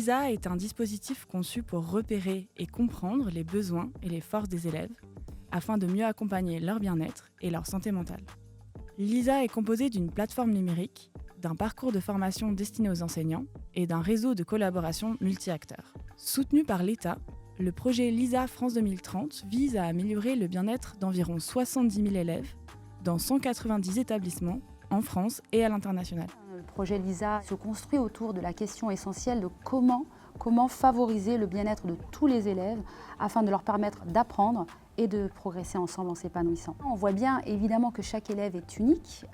LISA est un dispositif conçu pour repérer et comprendre les besoins et les forces des élèves afin de mieux accompagner leur bien-être et leur santé mentale. LISA est composée d'une plateforme numérique, d'un parcours de formation destiné aux enseignants et d'un réseau de collaboration multi-acteurs. Soutenu par l'État, le projet LISA France 2030 vise à améliorer le bien-être d'environ 70 000 élèves dans 190 établissements en France et à l'international. Le projet LISA se construit autour de la question essentielle de comment favoriser le bien-être de tous les élèves afin de leur permettre d'apprendre et de progresser ensemble en s'épanouissant. On voit bien évidemment que chaque élève est unique,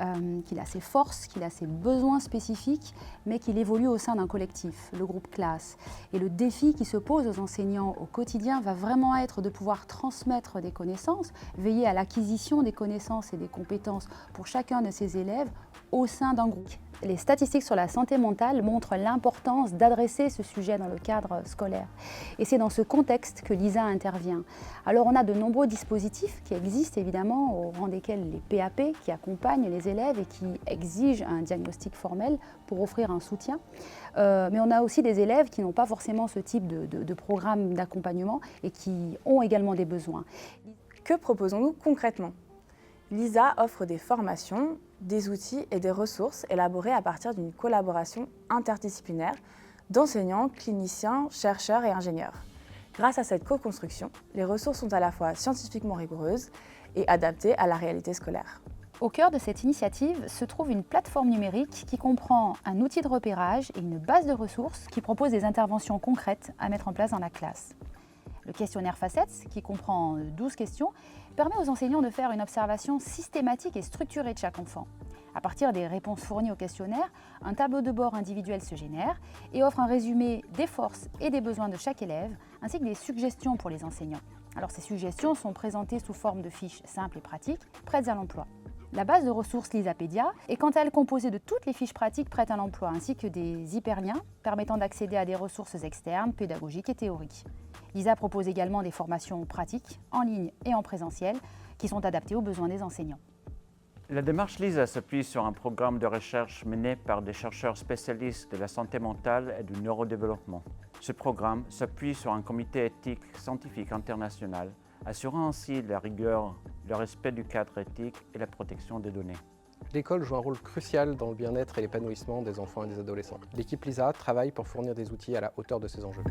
qu'il a ses forces, qu'il a ses besoins spécifiques, mais qu'il évolue au sein d'un collectif, le groupe classe. Et le défi qui se pose aux enseignants au quotidien va vraiment être de pouvoir transmettre des connaissances, veiller à l'acquisition des connaissances et des compétences pour chacun de ces élèves au sein d'un groupe. Les statistiques sur la santé mentale montrent l'importance d'adresser ce sujet dans le cadre scolaire. Et c'est dans ce contexte que LISA intervient. Alors on a de nombreux dispositifs qui existent évidemment, au rang desquels les PAP qui accompagnent les élèves et qui exigent un diagnostic formel pour offrir un soutien. Mais on a aussi des élèves qui n'ont pas forcément ce type de programme d'accompagnement et qui ont également des besoins. Que proposons-nous concrètement ? LISA offre des formations, des outils et des ressources élaborés à partir d'une collaboration interdisciplinaire d'enseignants, cliniciens, chercheurs et ingénieurs. Grâce à cette co-construction, les ressources sont à la fois scientifiquement rigoureuses et adaptées à la réalité scolaire. Au cœur de cette initiative se trouve une plateforme numérique qui comprend un outil de repérage et une base de ressources qui propose des interventions concrètes à mettre en place dans la classe. Le questionnaire Facettes, qui comprend 12 questions, permet aux enseignants de faire une observation systématique et structurée de chaque enfant. À partir des réponses fournies au questionnaire, un tableau de bord individuel se génère et offre un résumé des forces et des besoins de chaque élève, ainsi que des suggestions pour les enseignants. Alors ces suggestions sont présentées sous forme de fiches simples et pratiques, prêtes à l'emploi. La base de ressources Lisapédia est quant à elle composée de toutes les fiches pratiques prêtes à l'emploi, ainsi que des hyperliens permettant d'accéder à des ressources externes, pédagogiques et théoriques. LISA propose également des formations pratiques, en ligne et en présentiel, qui sont adaptées aux besoins des enseignants. La démarche LISA s'appuie sur un programme de recherche mené par des chercheurs spécialistes de la santé mentale et du neurodéveloppement. Ce programme s'appuie sur un comité éthique scientifique international, assurant ainsi la rigueur, le respect du cadre éthique et la protection des données. L'école joue un rôle crucial dans le bien-être et l'épanouissement des enfants et des adolescents. L'équipe LISA travaille pour fournir des outils à la hauteur de ces enjeux.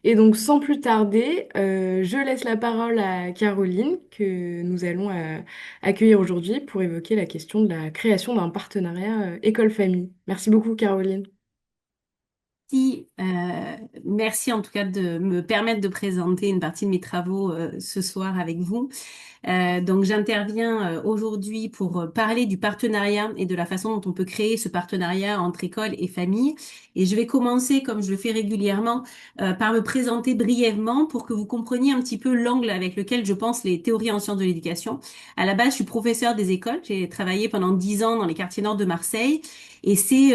Et donc, sans plus tarder, je laisse la parole à Caroline, que nous allons accueillir aujourd'hui pour évoquer la question de la création d'un partenariat école-famille. Merci beaucoup, Caroline. Merci en tout cas de me permettre de présenter une partie de mes travaux ce soir avec vous. Donc j'interviens aujourd'hui pour parler du partenariat et de la façon dont on peut créer ce partenariat entre école et famille. Et je vais commencer, comme je le fais régulièrement, par me présenter brièvement pour que vous compreniez un petit peu l'angle avec lequel je pense les théories en sciences de l'éducation. À la base, je suis professeure des écoles. J'ai travaillé pendant 10 ans dans les quartiers nord de Marseille. Et c'est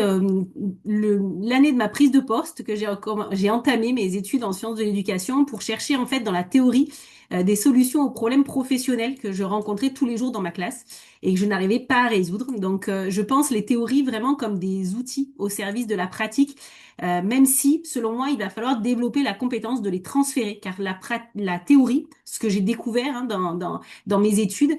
l'année de ma prise de poste que j'ai entamé mes études en sciences de l'éducation pour chercher en fait dans la théorie des solutions aux problèmes professionnels que je rencontrais tous les jours dans ma classe et que je n'arrivais pas à résoudre. Donc, je pense les théories vraiment comme des outils au service de la pratique, même si, selon moi, il va falloir développer la compétence de les transférer, car la théorie, ce que j'ai découvert dans mes études,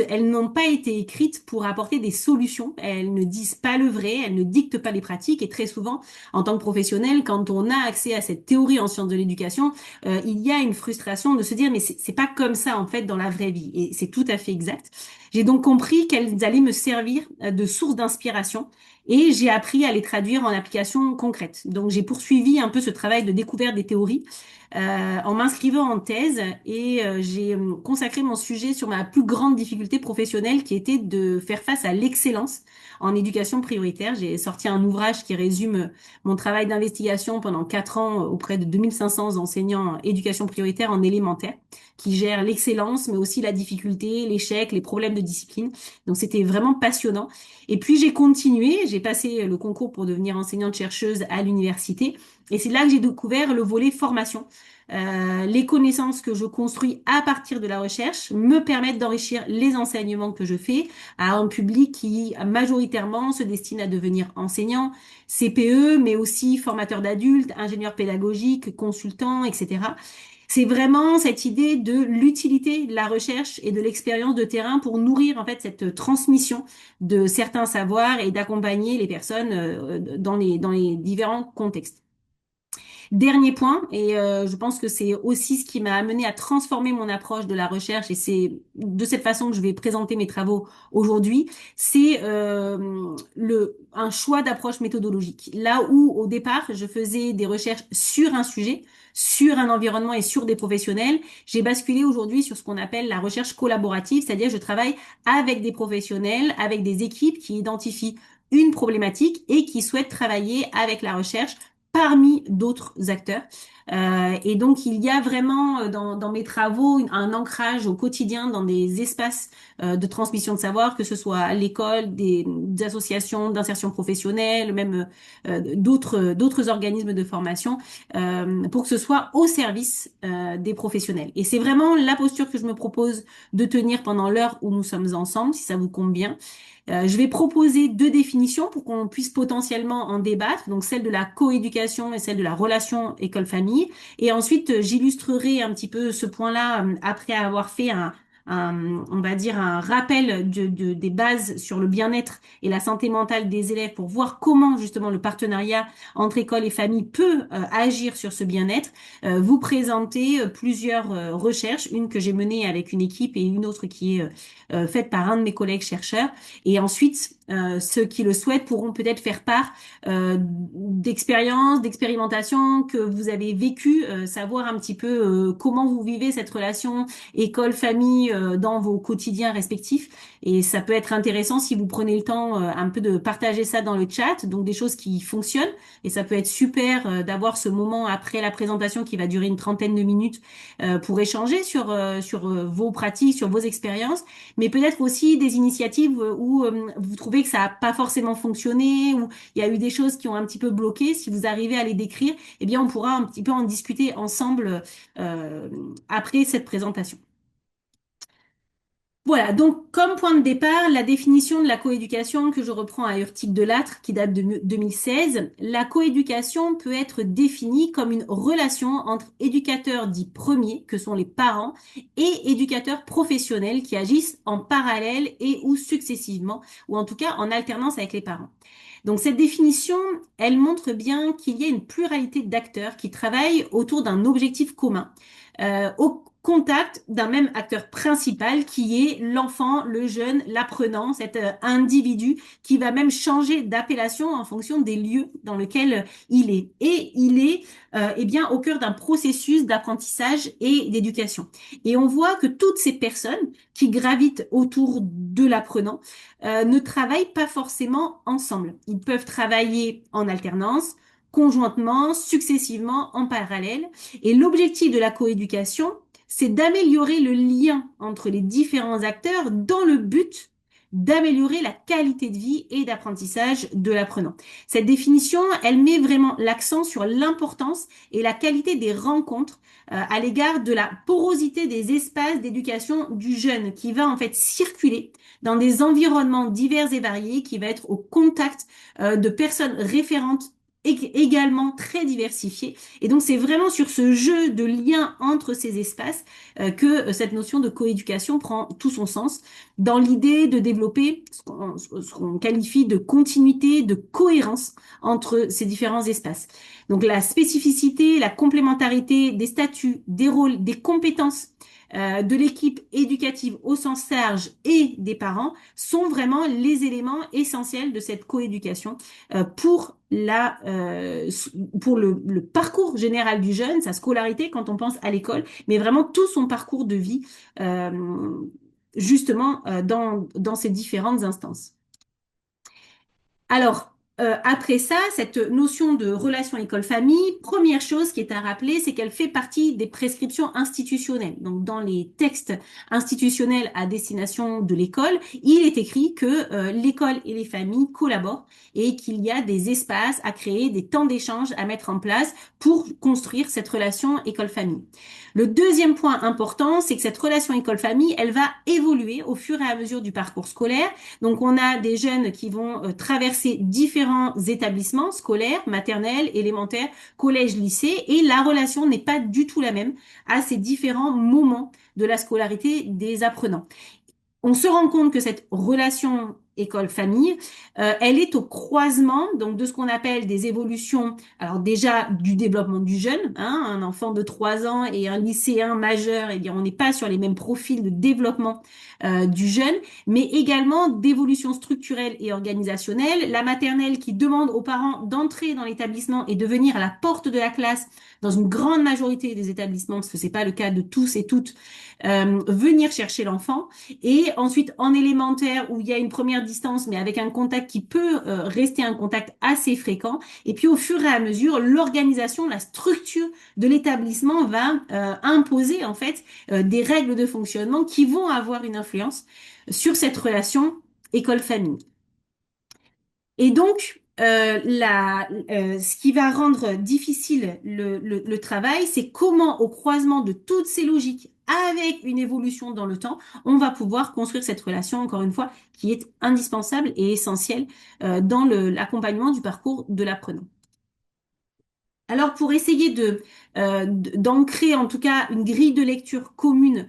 elles n'ont pas été écrites pour apporter des solutions. Elles ne disent pas le vrai, elles ne dictent pas les pratiques. Et très souvent, en tant que professionnel, quand on a accès à cette théorie en sciences de l'éducation, il y a une frustration de se dire mais c'est pas comme ça en fait dans la vraie vie. Et c'est tout à fait exact. J'ai donc compris qu'elles allaient me servir de source d'inspiration et j'ai appris à les traduire en applications concrètes. Donc j'ai poursuivi un peu ce travail de découverte des théories en m'inscrivant en thèse et j'ai consacré mon sujet sur ma plus grande difficulté professionnelle qui était de faire face à l'excellence en éducation prioritaire. J'ai sorti un ouvrage qui résume mon travail d'investigation pendant 4 ans auprès de 2500 enseignants éducation prioritaire en élémentaire qui gèrent l'excellence mais aussi la difficulté, l'échec, les problèmes de de disciplines. Donc c'était vraiment passionnant. Et puis j'ai continué, j'ai passé le concours pour devenir enseignante-chercheuse à l'université. Et c'est là que j'ai découvert le volet formation. Les connaissances que je construis à partir de la recherche me permettent d'enrichir les enseignements que je fais à un public qui majoritairement se destine à devenir enseignant, CPE, mais aussi formateur d'adultes, ingénieur pédagogique, consultant, etc. C'est vraiment cette idée de l'utilité de la recherche et de l'expérience de terrain pour nourrir en fait cette transmission de certains savoirs et d'accompagner les personnes dans les différents contextes. Dernier point, et je pense que c'est aussi ce qui m'a amené à transformer mon approche de la recherche, et c'est de cette façon que je vais présenter mes travaux aujourd'hui, c'est un choix d'approche méthodologique. Là où au départ, je faisais des recherches sur un sujet, sur un environnement et sur des professionnels, j'ai basculé aujourd'hui sur ce qu'on appelle la recherche collaborative, c'est-à-dire je travaille avec des professionnels, avec des équipes qui identifient une problématique et qui souhaitent travailler avec la recherche parmi d'autres acteurs. Et donc, il y a vraiment dans mes travaux un ancrage au quotidien dans des espaces de transmission de savoir, que ce soit à l'école, des associations d'insertion professionnelle, même d'autres organismes de formation, pour que ce soit au service des professionnels. Et c'est vraiment la posture que je me propose de tenir pendant l'heure où nous sommes ensemble, si ça vous convient. Je vais proposer deux définitions pour qu'on puisse potentiellement en débattre, donc celle de la coéducation et celle de la relation école-famille. Et ensuite, j'illustrerai un petit peu ce point-là après avoir fait on va dire un rappel des bases sur le bien-être et la santé mentale des élèves pour voir comment justement le partenariat entre école et famille peut agir sur ce bien-être. Vous présenter plusieurs recherches, une que j'ai menée avec une équipe et une autre qui est faite par un de mes collègues chercheurs. Et ensuite, ceux qui le souhaitent pourront peut-être faire part d'expériences, d'expérimentations que vous avez vécues, savoir un petit peu comment vous vivez cette relation école-famille dans vos quotidiens respectifs. Et ça peut être intéressant si vous prenez le temps un peu de partager ça dans le chat, donc des choses qui fonctionnent. Et ça peut être super d'avoir ce moment après la présentation qui va durer une trentaine de minutes pour échanger sur vos pratiques, sur vos expériences, mais peut-être aussi des initiatives où vous trouvez que ça n'a pas forcément fonctionné, où il y a eu des choses qui ont un petit peu bloqué. Si vous arrivez à les décrire, eh bien, on pourra un petit peu en discuter ensemble après cette présentation. Voilà, donc comme point de départ, la définition de la coéducation que je reprends à Urtic Delattre, qui date de 2016, la coéducation peut être définie comme une relation entre éducateurs dits premiers, que sont les parents, et éducateurs professionnels qui agissent en parallèle et ou successivement, ou en tout cas en alternance avec les parents. Donc cette définition, elle montre bien qu'il y a une pluralité d'acteurs qui travaillent autour d'un objectif commun, au contact d'un même acteur principal qui est l'enfant, le jeune, l'apprenant, cet individu qui va même changer d'appellation en fonction des lieux dans lesquels il est. Et il est eh bien au cœur d'un processus d'apprentissage et d'éducation. Et on voit que toutes ces personnes qui gravitent autour de l'apprenant ne travaillent pas forcément ensemble. Ils peuvent travailler en alternance, conjointement, successivement, en parallèle. Et l'objectif de la coéducation, c'est d'améliorer le lien entre les différents acteurs dans le but d'améliorer la qualité de vie et d'apprentissage de l'apprenant. Cette définition, elle met vraiment l'accent sur l'importance et la qualité des rencontres à l'égard de la porosité des espaces d'éducation du jeune qui va en fait circuler dans des environnements divers et variés, qui va être au contact de personnes référentes également très diversifiées. Et donc, c'est vraiment sur ce jeu de lien entre ces espaces que cette notion de coéducation prend tout son sens dans l'idée de développer ce qu'on qualifie de continuité, de cohérence entre ces différents espaces. Donc, la spécificité, la complémentarité des statuts, des rôles, des compétences de l'équipe éducative au sens large et des parents sont vraiment les éléments essentiels de cette coéducation pour le parcours général du jeune, sa scolarité quand on pense à l'école, mais vraiment tout son parcours de vie justement dans ces différentes instances. Alors, après ça, cette notion de relation école-famille, première chose qui est à rappeler, c'est qu'elle fait partie des prescriptions institutionnelles. Donc, dans les textes institutionnels à destination de l'école, il est écrit que l'école et les familles collaborent et qu'il y a des espaces à créer, des temps d'échange à mettre en place pour construire cette relation école-famille. Le deuxième point important, c'est que cette relation école-famille, elle va évoluer au fur et à mesure du parcours scolaire. Donc, on a des jeunes qui vont traverser différents établissements scolaires, maternels, élémentaires, collège, lycée, et la relation n'est pas du tout la même à ces différents moments de la scolarité des apprenants. On se rend compte que cette relation école-famille, elle est au croisement donc de ce qu'on appelle des évolutions. Alors déjà du développement du jeune, hein, un enfant de 3 ans et un lycéen majeur, eh bien on n'est pas sur les mêmes profils de développement du jeune, mais également d'évolution structurelle et organisationnelle. La maternelle qui demande aux parents d'entrer dans l'établissement et de venir à la porte de la classe dans une grande majorité des établissements, parce que c'est pas le cas de tous et toutes, venir chercher l'enfant. Et ensuite, en élémentaire, où il y a une première distance, mais avec un contact qui peut rester un contact assez fréquent. Et puis, au fur et à mesure, l'organisation, la structure de l'établissement va imposer, en fait, des règles de fonctionnement qui vont avoir une influence sur cette relation école-famille. Et donc, ce qui va rendre difficile le travail, c'est comment, au croisement de toutes ces logiques, avec une évolution dans le temps, on va pouvoir construire cette relation, encore une fois, qui est indispensable et essentielle dans l'accompagnement du parcours de l'apprenant. Alors, pour essayer d'ancrer en tout cas une grille de lecture commune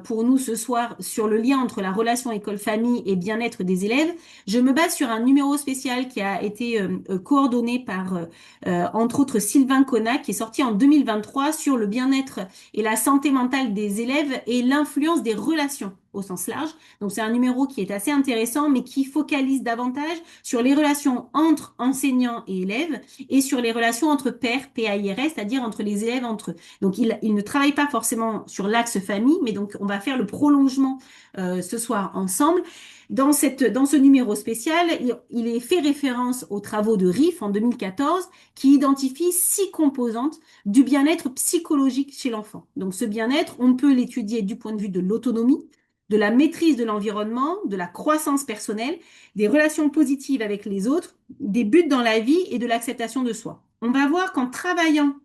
pour nous ce soir sur le lien entre la relation école-famille et bien-être des élèves, je me base sur un numéro spécial qui a été coordonné par, entre autres, Sylvain Connac, qui est sorti en 2023 sur le bien-être et la santé mentale des élèves et l'influence des relations au sens large. Donc, c'est un numéro qui est assez intéressant, mais qui focalise davantage sur les relations entre enseignants et élèves et sur les relations entre pairs, PAIRS, c'est-à-dire entre les élèves entre eux. Donc, il ne travaille pas forcément sur l'axe famille, mais donc on va faire le prolongement ce soir ensemble. Dans ce numéro spécial, il est fait référence aux travaux de Riff en 2014 qui identifient 6 composantes du bien-être psychologique chez l'enfant. Donc, ce bien-être, on peut l'étudier du point de vue de l'autonomie, de la maîtrise de l'environnement, de la croissance personnelle, des relations positives avec les autres, des buts dans la vie et de l'acceptation de soi. On va voir qu'en travaillant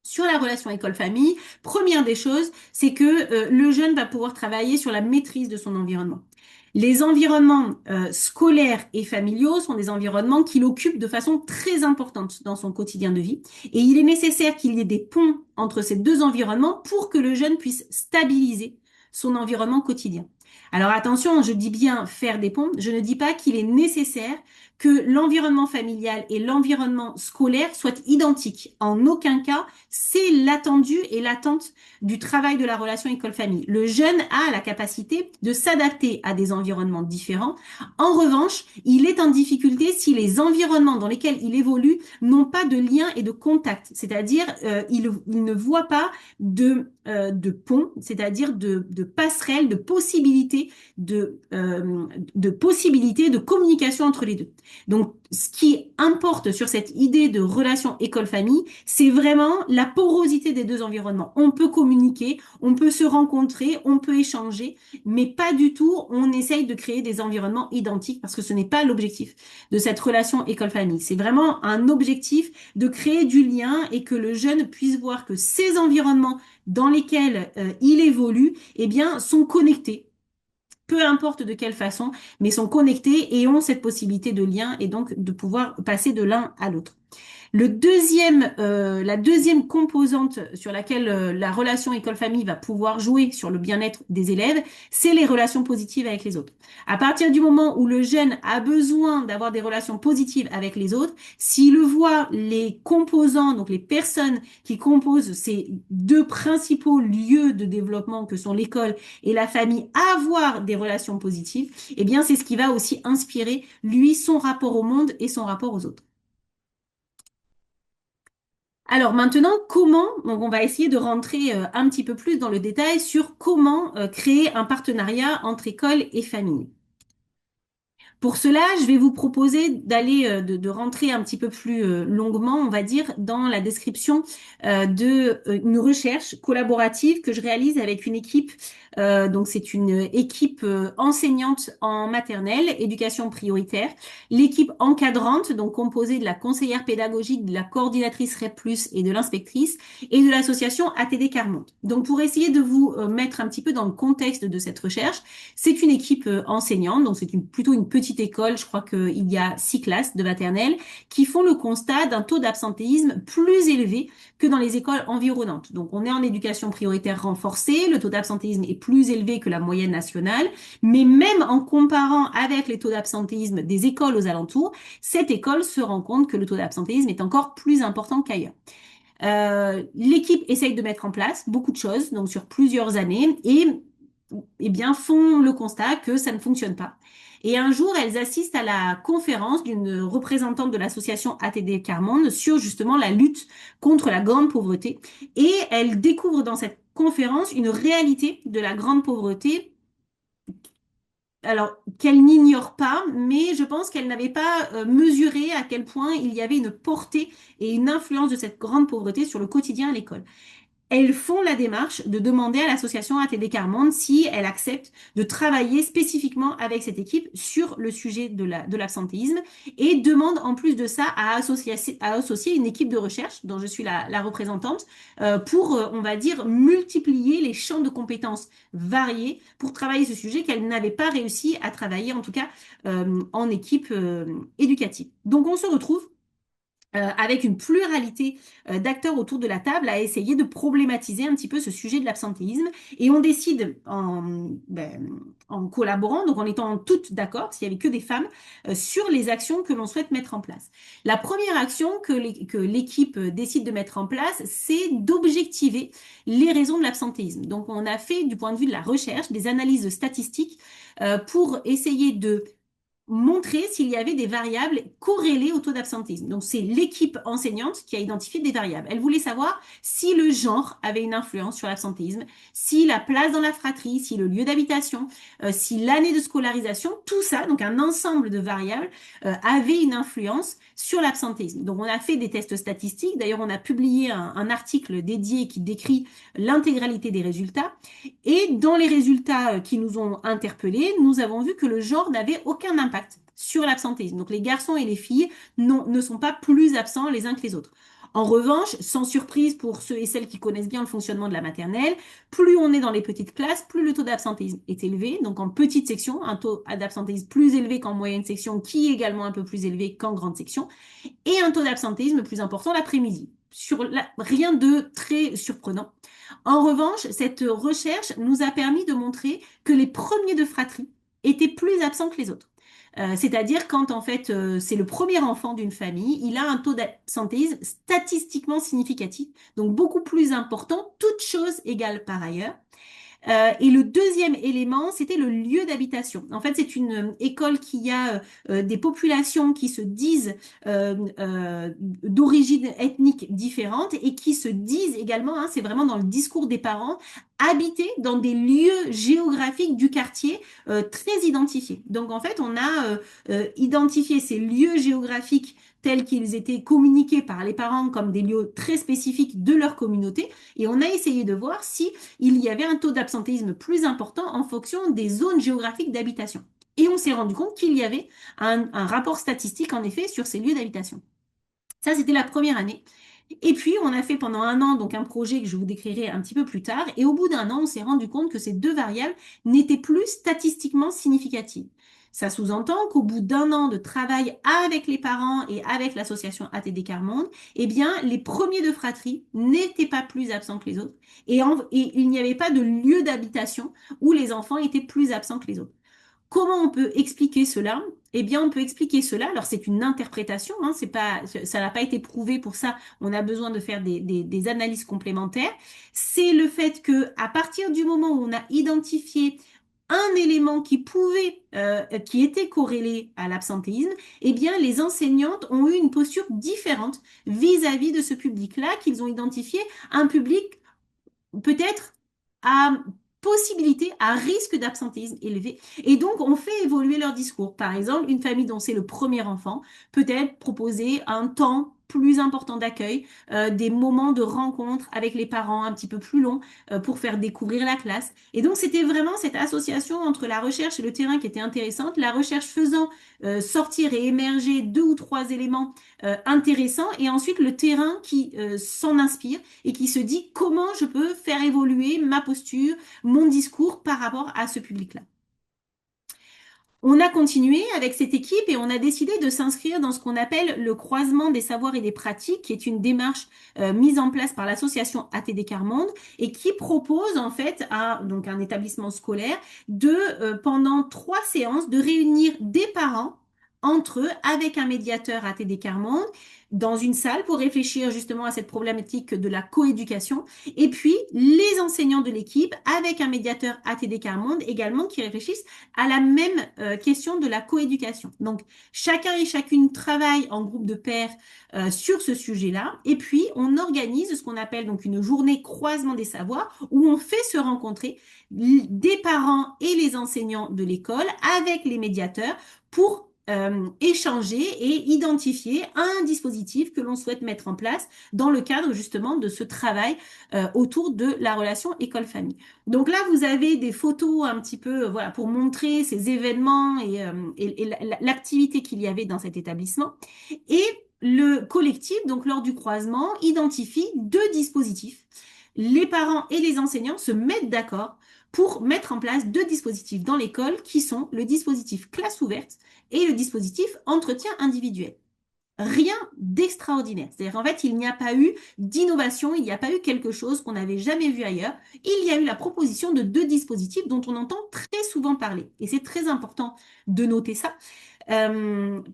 sur la relation école-famille, première des choses, c'est que le jeune va pouvoir travailler sur la maîtrise de son environnement. Les environnements scolaires et familiaux sont des environnements qu'il occupe de façon très importante dans son quotidien de vie. Et il est nécessaire qu'il y ait des ponts entre ces deux environnements pour que le jeune puisse stabiliser son environnement quotidien. Alors attention, je dis bien faire des ponts, je ne dis pas qu'il est nécessaire que l'environnement familial et l'environnement scolaire soient identiques. En aucun cas, c'est l'attendu et l'attente du travail de la relation école-famille. Le jeune a la capacité de s'adapter à des environnements différents. En revanche, il est en difficulté si les environnements dans lesquels il évolue n'ont pas de lien et de contact, c'est-à-dire il ne voit pas de pont, c'est-à-dire de passerelle, de possibilité de communication entre les deux. Donc, ce qui importe sur cette idée de relation école-famille, c'est vraiment la porosité des deux environnements. On peut communiquer, on peut se rencontrer, on peut échanger, mais pas du tout, on essaye de créer des environnements identiques parce que ce n'est pas l'objectif de cette relation école-famille. C'est vraiment un objectif de créer du lien et que le jeune puisse voir que ces environnements dans lesquels il évolue, eh bien, sont connectés. Peu importe de quelle façon, mais sont connectés et ont cette possibilité de lien et donc de pouvoir passer de l'un à l'autre. La deuxième composante sur laquelle la relation école-famille va pouvoir jouer sur le bien-être des élèves, c'est les relations positives avec les autres. À partir du moment où le jeune a besoin d'avoir des relations positives avec les autres, s'il voit les composants, donc les personnes qui composent ces deux principaux lieux de développement que sont l'école et la famille, avoir des relations positives, eh bien c'est ce qui va aussi inspirer lui son rapport au monde et son rapport aux autres. Alors maintenant, comment, donc on va essayer de rentrer un petit peu plus dans le détail sur comment créer un partenariat entre école et famille. Pour cela, je vais vous proposer de rentrer un petit peu plus longuement, on va dire, dans la description une recherche collaborative que je réalise avec une équipe. Donc, c'est une équipe enseignante en maternelle, éducation prioritaire, l'équipe encadrante, donc composée de la conseillère pédagogique, de la coordinatrice REP+, et de l'inspectrice, et de l'association ATD Carmonde. Donc, pour essayer de vous mettre un petit peu dans le contexte de cette recherche, c'est une équipe enseignante, donc c'est plutôt une petite école, je crois qu'il y a 6 classes de maternelle, qui font le constat d'un taux d'absentéisme plus élevé que dans les écoles environnantes. Donc on est en éducation prioritaire renforcée, le taux d'absentéisme est plus élevé que la moyenne nationale, mais même en comparant avec les taux d'absentéisme des écoles aux alentours, cette école se rend compte que le taux d'absentéisme est encore plus important qu'ailleurs. L'équipe essaye de mettre en place beaucoup de choses, donc sur plusieurs années, et eh bien, font le constat que ça ne fonctionne pas. Et un jour, elles assistent à la conférence d'une représentante de l'association ATD Carmonde sur justement la lutte contre la grande pauvreté. Et elles découvrent dans cette conférence une réalité de la grande pauvreté, alors qu'elles n'ignorent pas, mais je pense qu'elles n'avaient pas mesuré à quel point il y avait une portée et une influence de cette grande pauvreté sur le quotidien à l'école. Elles font la démarche de demander à l'association ATD Carmonde si elle accepte de travailler spécifiquement avec cette équipe sur le sujet de l'absentéisme et demandent en plus de ça à associer une équipe de recherche dont je suis la représentante pour, on va dire, multiplier les champs de compétences variés pour travailler ce sujet qu'elles n'avaient pas réussi à travailler, en tout cas en équipe éducative. Donc on se retrouve avec une pluralité d'acteurs autour de la table à essayer de problématiser un petit peu ce sujet de l'absentéisme. Et on décide en collaborant, donc en étant toutes d'accord, s'il n'y avait que des femmes, sur les actions que l'on souhaite mettre en place. La première action que l'équipe décide de mettre en place, c'est d'objectiver les raisons de l'absentéisme. Donc on a fait, du point de vue de la recherche, des analyses statistiques pour essayer de montrer s'il y avait des variables corrélées au taux d'absentéisme. Donc, c'est l'équipe enseignante qui a identifié des variables. Elle voulait savoir si le genre avait une influence sur l'absentéisme, si la place dans la fratrie, si le lieu d'habitation, si l'année de scolarisation, tout ça, donc un ensemble de variables, avait une influence sur l'absentéisme. Donc, on a fait des tests statistiques. D'ailleurs, on a publié un article dédié qui décrit l'intégralité des résultats. Et dans les résultats qui nous ont interpellés, nous avons vu que le genre n'avait aucun impact sur l'absentéisme. Donc les garçons et les filles ne sont pas plus absents les uns que les autres. En revanche, sans surprise pour ceux et celles qui connaissent bien le fonctionnement de la maternelle, plus on est dans les petites classes, plus le taux d'absentéisme est élevé. Donc en petite section, un taux d'absentéisme plus élevé qu'en moyenne section, qui est également un peu plus élevé qu'en grande section, et un taux d'absentéisme plus important l'après-midi. Rien de très surprenant. En revanche, cette recherche nous a permis de montrer que les premiers de fratrie étaient plus absents que les autres. C'est-à-dire quand en fait c'est le premier enfant d'une famille, il a un taux d'absentéisme statistiquement significatif, donc beaucoup plus important, toutes choses égales par ailleurs. Et le deuxième élément, c'était le lieu d'habitation. En fait, c'est une école qui a des populations qui se disent d'origine ethnique différente et qui se disent également, c'est vraiment dans le discours des parents, habiter dans des lieux géographiques du quartier très identifiés. Donc, en fait, on a identifié ces lieux géographiques tels qu'ils étaient communiqués par les parents comme des lieux très spécifiques de leur communauté. Et on a essayé de voir si il y avait un taux d'absentéisme plus important en fonction des zones géographiques d'habitation. Et on s'est rendu compte qu'il y avait un rapport statistique, en effet, sur ces lieux d'habitation. Ça, c'était la première année. Et puis, on a fait pendant un an donc un projet que je vous décrirai un petit peu plus tard. Et au bout d'un an, on s'est rendu compte que ces deux variables n'étaient plus statistiquement significatives. Ça sous-entend qu'au bout d'un an de travail avec les parents et avec l'association ATD Carmonde, eh bien, les premiers de fratrie n'étaient pas plus absents que les autres. Et il n'y avait pas de lieu d'habitation où les enfants étaient plus absents que les autres. Comment on peut expliquer cela? Eh bien, on peut expliquer cela. Alors, c'est une interprétation, ça n'a pas été prouvé pour ça. On a besoin de faire des analyses complémentaires. C'est le fait que, à partir du moment où on a identifié un élément qui était corrélé à l'absentéisme, eh bien, les enseignantes ont eu une posture différente vis-à-vis de ce public-là, qu'ils ont identifié un public peut-être à possibilité à risque d'absentéisme élevé. Et donc, on fait évoluer leur discours. Par exemple, une famille dont c'est le premier enfant peut-être proposer un temps plus important d'accueil, des moments de rencontre avec les parents un petit peu plus longs pour faire découvrir la classe. Et donc, c'était vraiment cette association entre la recherche et le terrain qui était intéressante. La recherche faisant sortir et émerger 2 ou 3 éléments intéressants et ensuite le terrain qui s'en inspire et qui se dit comment je peux faire évoluer ma posture, mon discours par rapport à ce public-là. On a continué avec cette équipe et on a décidé de s'inscrire dans ce qu'on appelle le croisement des savoirs et des pratiques, qui est une démarche mise en place par l'association ATD Quart Monde et qui propose en fait à donc un établissement scolaire de pendant 3 séances de réunir des parents entre eux avec un médiateur ATD Quart Monde dans une salle pour réfléchir justement à cette problématique de la coéducation et puis les enseignants de l'équipe avec un médiateur ATD Quart Monde également qui réfléchissent à la même question de la coéducation. Donc, chacun et chacune travaille en groupe de pairs sur ce sujet-là. Et puis, on organise ce qu'on appelle donc une journée croisement des savoirs où on fait se rencontrer des parents et les enseignants de l'école avec les médiateurs pour échanger et identifier un dispositif que l'on souhaite mettre en place dans le cadre justement de ce travail autour de la relation école-famille. Donc là, vous avez des photos un petit peu voilà, pour montrer ces événements et l'activité qu'il y avait dans cet établissement. Et le collectif, donc lors du croisement, identifie 2 dispositifs. Les parents et les enseignants se mettent d'accord pour mettre en place 2 dispositifs dans l'école qui sont le dispositif classe ouverte et le dispositif entretien individuel. Rien d'extraordinaire. C'est-à-dire qu'en fait, il n'y a pas eu d'innovation, il n'y a pas eu quelque chose qu'on n'avait jamais vu ailleurs. Il y a eu la proposition de 2 dispositifs dont on entend très souvent parler. Et c'est très important de noter ça.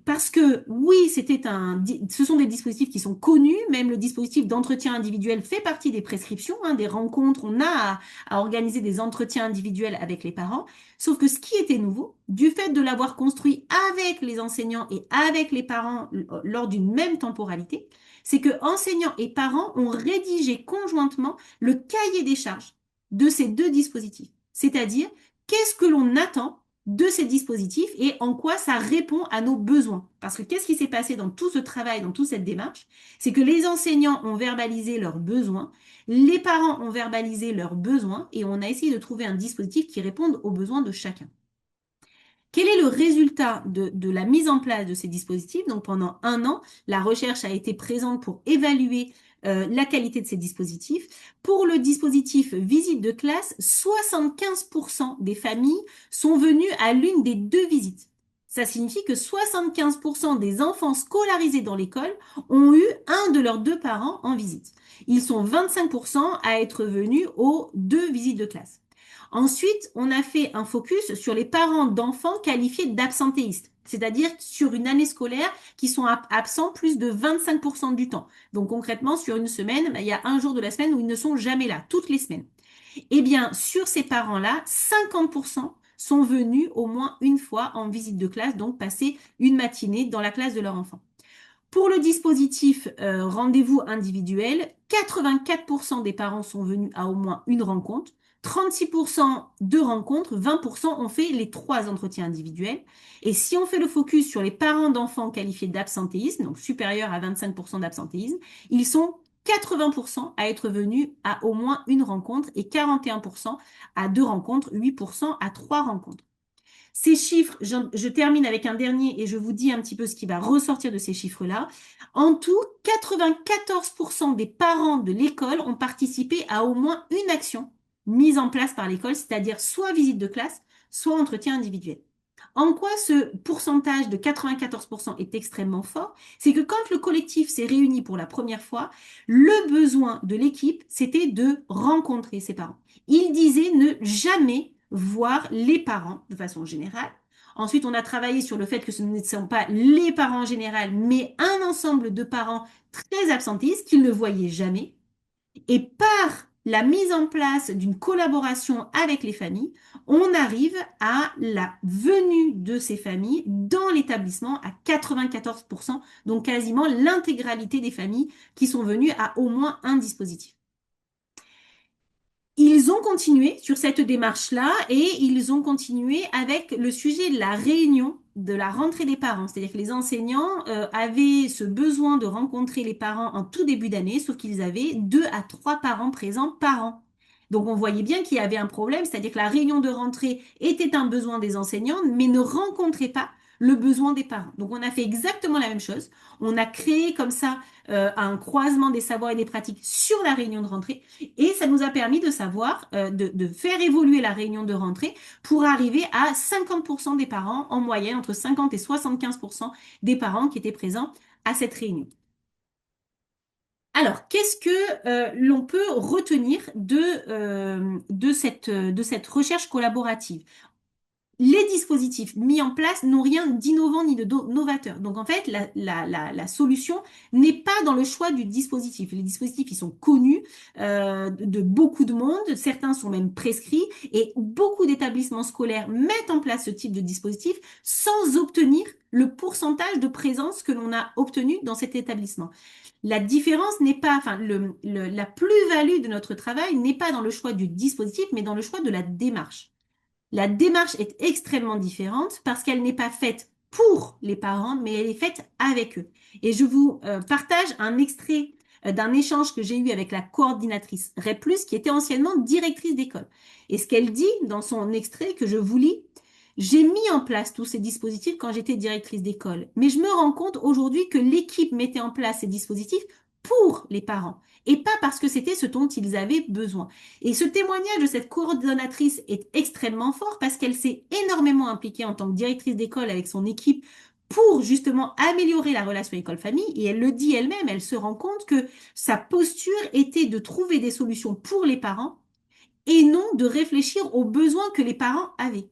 Parce que oui, ce sont des dispositifs qui sont connus, même le dispositif d'entretien individuel fait partie des prescriptions, des rencontres, on a à organiser des entretiens individuels avec les parents, sauf que ce qui était nouveau, du fait de l'avoir construit avec les enseignants et avec les parents lors d'une même temporalité, c'est que enseignants et parents ont rédigé conjointement le cahier des charges de ces 2 dispositifs, c'est-à-dire qu'est-ce que l'on attend de ces dispositifs et en quoi ça répond à nos besoins. Parce que qu'est-ce qui s'est passé dans tout ce travail, dans toute cette démarche? C'est que les enseignants ont verbalisé leurs besoins, les parents ont verbalisé leurs besoins et on a essayé de trouver un dispositif qui réponde aux besoins de chacun. Quel est le résultat de la mise en place de ces dispositifs? Donc pendant 1 an, la recherche a été présente pour évaluer la qualité de ces dispositifs. Pour le dispositif visite de classe, 75% des familles sont venues à l'une des 2 visites. Ça signifie que 75% des enfants scolarisés dans l'école ont eu un de leurs 2 parents en visite. Ils sont 25% à être venus aux 2 visites de classe. Ensuite, on a fait un focus sur les parents d'enfants qualifiés d'absentéistes, c'est-à-dire sur une année scolaire qui sont absents plus de 25% du temps. Donc concrètement, sur une semaine, il y a un jour de la semaine où ils ne sont jamais là, toutes les semaines. Eh bien, sur ces parents-là, 50% sont venus au moins une fois en visite de classe, donc passer une matinée dans la classe de leur enfant. Pour le dispositif rendez-vous individuel, 84% des parents sont venus à au moins une rencontre, 36% de rencontres, 20% ont fait les 3 entretiens individuels. Et si on fait le focus sur les parents d'enfants qualifiés d'absentéisme, donc supérieurs à 25% d'absentéisme, ils sont 80% à être venus à au moins une rencontre et 41% à 2 rencontres, 8% à 3 rencontres. Ces chiffres, je termine avec un dernier et je vous dis un petit peu ce qui va ressortir de ces chiffres-là. En tout, 94% des parents de l'école ont participé à au moins une action mise en place par l'école, c'est-à-dire soit visite de classe, soit entretien individuel. En quoi ce pourcentage de 94% est extrêmement fort? C'est que quand le collectif s'est réuni pour la première fois, le besoin de l'équipe, c'était de rencontrer ses parents. Il disait ne jamais voir les parents de façon générale. Ensuite, on a travaillé sur le fait que ce ne sont pas les parents en général, mais un ensemble de parents très absentéistes qu'ils ne voyaient jamais. Et par la mise en place d'une collaboration avec les familles, on arrive à la venue de ces familles dans l'établissement à 94%, donc quasiment l'intégralité des familles qui sont venues à au moins un dispositif. Ils ont continué sur cette démarche-là et ils ont continué avec le sujet de la réunion de la rentrée des parents. C'est-à-dire que les enseignants avaient ce besoin de rencontrer les parents en tout début d'année, sauf qu'ils avaient 2 à 3 parents présents par an. Donc on voyait bien qu'il y avait un problème, c'est-à-dire que la réunion de rentrée était un besoin des enseignants, mais ne rencontrait pas le besoin des parents. Donc on a fait exactement la même chose. On a créé comme ça un croisement des savoirs et des pratiques sur la réunion de rentrée. Et ça nous a permis de savoir, de faire évoluer la réunion de rentrée pour arriver à 50% des parents, en moyenne, entre 50 et 75% des parents qui étaient présents à cette réunion. Alors, qu'est-ce que l'on peut retenir de cette recherche collaborative? Les dispositifs mis en place n'ont rien d'innovant ni de novateur. Donc en fait, la solution n'est pas dans le choix du dispositif. Les dispositifs, ils sont connus de beaucoup de monde, certains sont même prescrits et beaucoup d'établissements scolaires mettent en place ce type de dispositif sans obtenir le pourcentage de présence que l'on a obtenu dans cet établissement. La différence n'est pas, enfin, la plus-value de notre travail n'est pas dans le choix du dispositif, mais dans le choix de la démarche. La démarche est extrêmement différente parce qu'elle n'est pas faite pour les parents, mais elle est faite avec eux. Et je vous partage un extrait d'un échange que j'ai eu avec la coordinatrice REP+, qui était anciennement directrice d'école. Et ce qu'elle dit dans son extrait que je vous lis, j'ai mis en place tous ces dispositifs quand j'étais directrice d'école, mais je me rends compte aujourd'hui que l'équipe mettait en place ces dispositifs pour les parents et pas parce que c'était ce dont ils avaient besoin. Et ce témoignage de cette coordonnatrice est extrêmement fort parce qu'elle s'est énormément impliquée en tant que directrice d'école avec son équipe pour justement améliorer la relation école-famille. Et elle le dit elle-même, elle se rend compte que sa posture était de trouver des solutions pour les parents et non de réfléchir aux besoins que les parents avaient.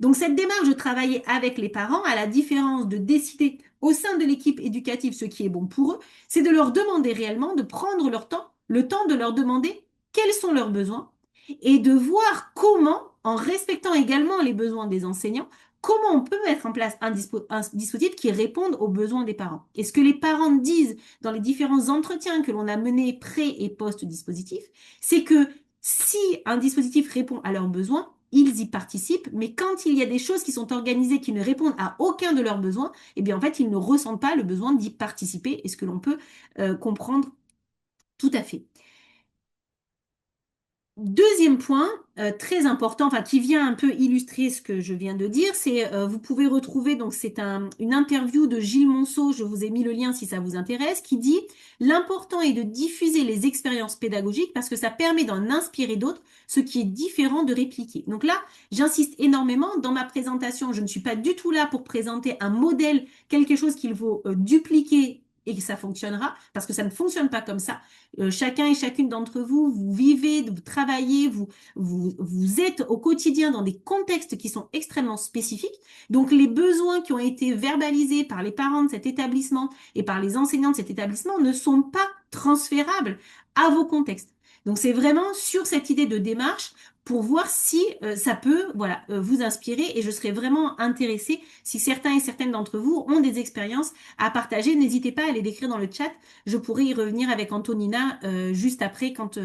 Donc cette démarche de travailler avec les parents, à la différence de décider au sein de l'équipe éducative ce qui est bon pour eux, c'est de leur demander réellement de prendre leur temps, le temps de leur demander quels sont leurs besoins et de voir comment, en respectant également les besoins des enseignants, comment on peut mettre en place un dispositif qui réponde aux besoins des parents. Et ce que les parents disent dans les différents entretiens que l'on a menés pré- et post-dispositif, c'est que si un dispositif répond à leurs besoins, ils y participent, mais quand il y a des choses qui sont organisées qui ne répondent à aucun de leurs besoins, eh bien en fait, ils ne ressentent pas le besoin d'y participer, et ce que l'on peut comprendre tout à fait. Deuxième point, très important, enfin qui vient un peu illustrer ce que je viens de dire, c'est vous pouvez retrouver, donc c'est une interview de Gilles Monceau, je vous ai mis le lien si ça vous intéresse, qui dit l'important est de diffuser les expériences pédagogiques parce que ça permet d'en inspirer d'autres, ce qui est différent de répliquer. Donc là, j'insiste énormément, dans ma présentation, je ne suis pas du tout là pour présenter un modèle, quelque chose qu'il faut dupliquer et que ça fonctionnera, parce que ça ne fonctionne pas comme ça. Chacun et chacune d'entre vous, vous vivez, vous travaillez, vous êtes au quotidien dans des contextes qui sont extrêmement spécifiques. Donc, les besoins qui ont été verbalisés par les parents de cet établissement et par les enseignants de cet établissement ne sont pas transférables à vos contextes. Donc, c'est vraiment sur cette idée de démarche pour voir si ça peut vous inspirer et je serais vraiment intéressée si certains et certaines d'entre vous ont des expériences à partager. N'hésitez pas à les décrire dans le chat. Je pourrai y revenir avec Antonina juste après quand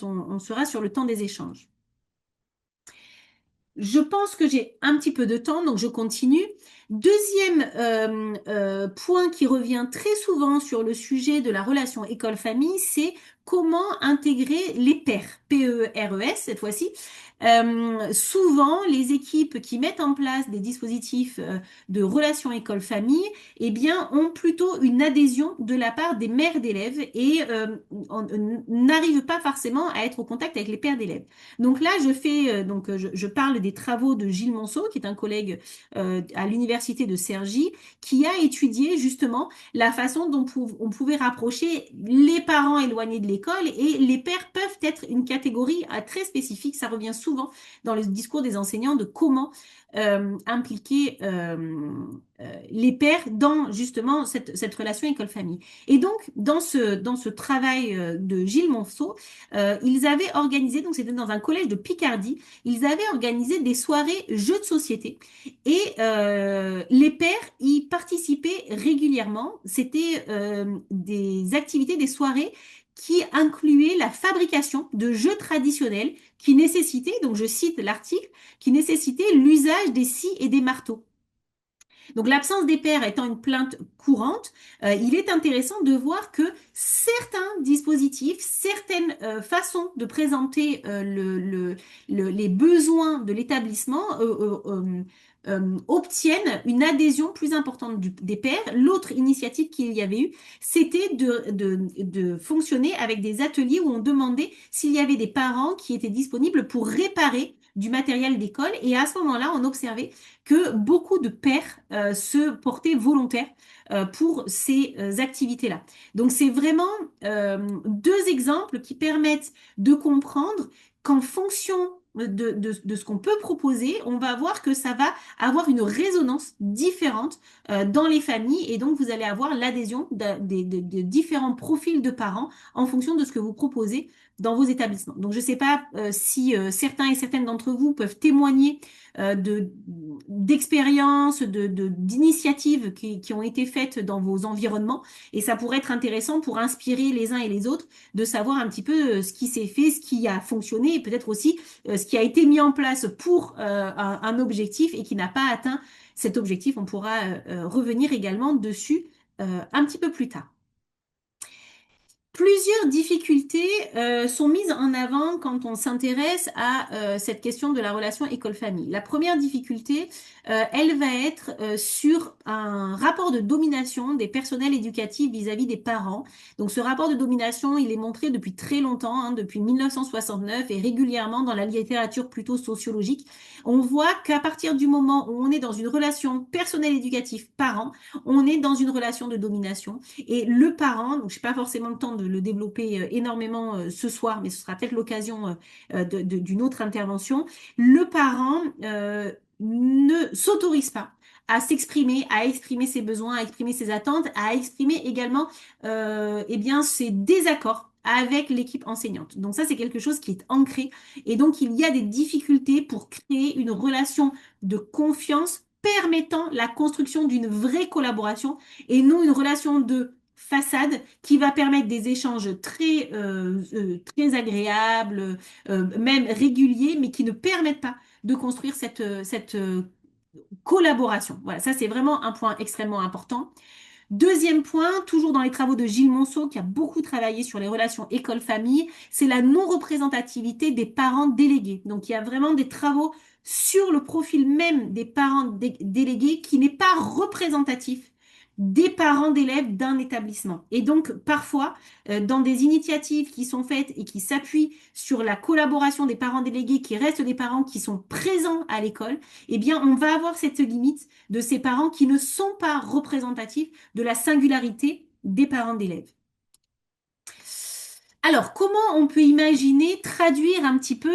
on sera sur le temps des échanges. Je pense que j'ai un petit peu de temps, donc je continue. Deuxième point qui revient très souvent sur le sujet de la relation école-famille, c'est comment intégrer les pairs, P-E-R-E-S cette fois-ci. Souvent, les équipes qui mettent en place des dispositifs de relation école-famille, eh bien, ont plutôt une adhésion de la part des mères d'élèves et n'arrivent pas forcément à être au contact avec les pères d'élèves. Donc là, je parle des travaux de Gilles Monceau, qui est un collègue à l'université de Cergy, qui a étudié justement la façon dont on pouvait rapprocher les parents éloignés de l'école et les pères peuvent être une catégorie très spécifique. Ça revient souvent dans le discours des enseignants de comment impliquer les pères dans justement cette relation école-famille. Et donc, dans ce travail de Gilles Monceau, ils avaient organisé, donc c'était dans un collège de Picardie, ils avaient organisé des soirées jeux de société et les pères y participaient régulièrement. C'était des activités, des soirées qui incluait la fabrication de jeux traditionnels qui nécessitaient, donc je cite l'article, qui nécessitaient l'usage des scies et des marteaux. Donc l'absence des pères étant une plainte courante, il est intéressant de voir que certains dispositifs, certaines façons de présenter les besoins de l'établissement obtiennent une adhésion plus importante des pères. L'autre initiative qu'il y avait eu, c'était de fonctionner avec des ateliers où on demandait s'il y avait des parents qui étaient disponibles pour réparer du matériel d'école. Et à ce moment-là, on observait que beaucoup de pères se portaient volontaires pour ces activités-là. Donc, c'est vraiment deux exemples qui permettent de comprendre qu'en fonction de ce qu'on peut proposer, on va voir que ça va avoir une résonance différente dans les familles et donc vous allez avoir l'adhésion de différents profils de parents en fonction de ce que vous proposez dans vos établissements. Donc, je ne sais pas si certains et certaines d'entre vous peuvent témoigner d'expériences, d'initiatives qui ont été faites dans vos environnements et ça pourrait être intéressant pour inspirer les uns et les autres de savoir un petit peu ce qui s'est fait, ce qui a fonctionné et peut-être aussi ce qui a été mis en place pour un objectif et qui n'a pas atteint cet objectif. On pourra revenir également dessus un petit peu plus tard. Plusieurs difficultés sont mises en avant quand on s'intéresse à cette question de la relation école-famille. La première difficulté, elle va être sur un rapport de domination des personnels éducatifs vis-à-vis des parents. Donc ce rapport de domination, il est montré depuis très longtemps, hein, depuis 1969 et régulièrement dans la littérature plutôt sociologique. On voit qu'à partir du moment où on est dans une relation personnel éducatif parent, on est dans une relation de domination et le parent, donc je n'ai pas forcément le temps de le développer énormément ce soir, mais ce sera peut-être l'occasion d'une autre intervention. Le parent ne s'autorise pas à s'exprimer, à exprimer ses besoins, à exprimer ses attentes, à exprimer également eh bien, ses désaccords avec l'équipe enseignante. Donc ça, c'est quelque chose qui est ancré. Et donc, il y a des difficultés pour créer une relation de confiance permettant la construction d'une vraie collaboration et non une relation de façade qui va permettre des échanges très agréables, même réguliers, mais qui ne permettent pas de construire cette collaboration. Voilà, ça c'est vraiment un point extrêmement important. Deuxième point, toujours dans les travaux de Gilles Monceau, qui a beaucoup travaillé sur les relations école-famille, c'est la non-représentativité des parents délégués. Donc, il y a vraiment des travaux sur le profil même des parents délégués qui n'est pas représentatif des parents d'élèves d'un établissement. Et donc, parfois, dans des initiatives qui sont faites et qui s'appuient sur la collaboration des parents délégués, qui restent des parents qui sont présents à l'école, eh bien, on va avoir cette limite de ces parents qui ne sont pas représentatifs de la singularité des parents d'élèves. Alors, comment on peut imaginer traduire un petit peu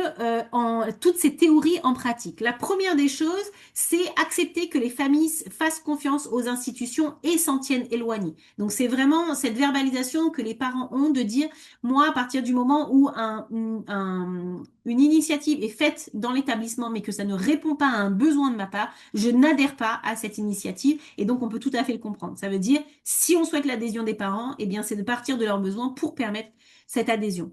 toutes ces théories en pratique? La première des choses, c'est accepter que les familles fassent confiance aux institutions et s'en tiennent éloignées. Donc, c'est vraiment cette verbalisation que les parents ont de dire, moi, à partir du moment où une initiative est faite dans l'établissement, mais que ça ne répond pas à un besoin de ma part, je n'adhère pas à cette initiative. Et donc, on peut tout à fait le comprendre. Ça veut dire, si on souhaite l'adhésion des parents, eh bien, c'est de partir de leurs besoins pour permettre cette adhésion.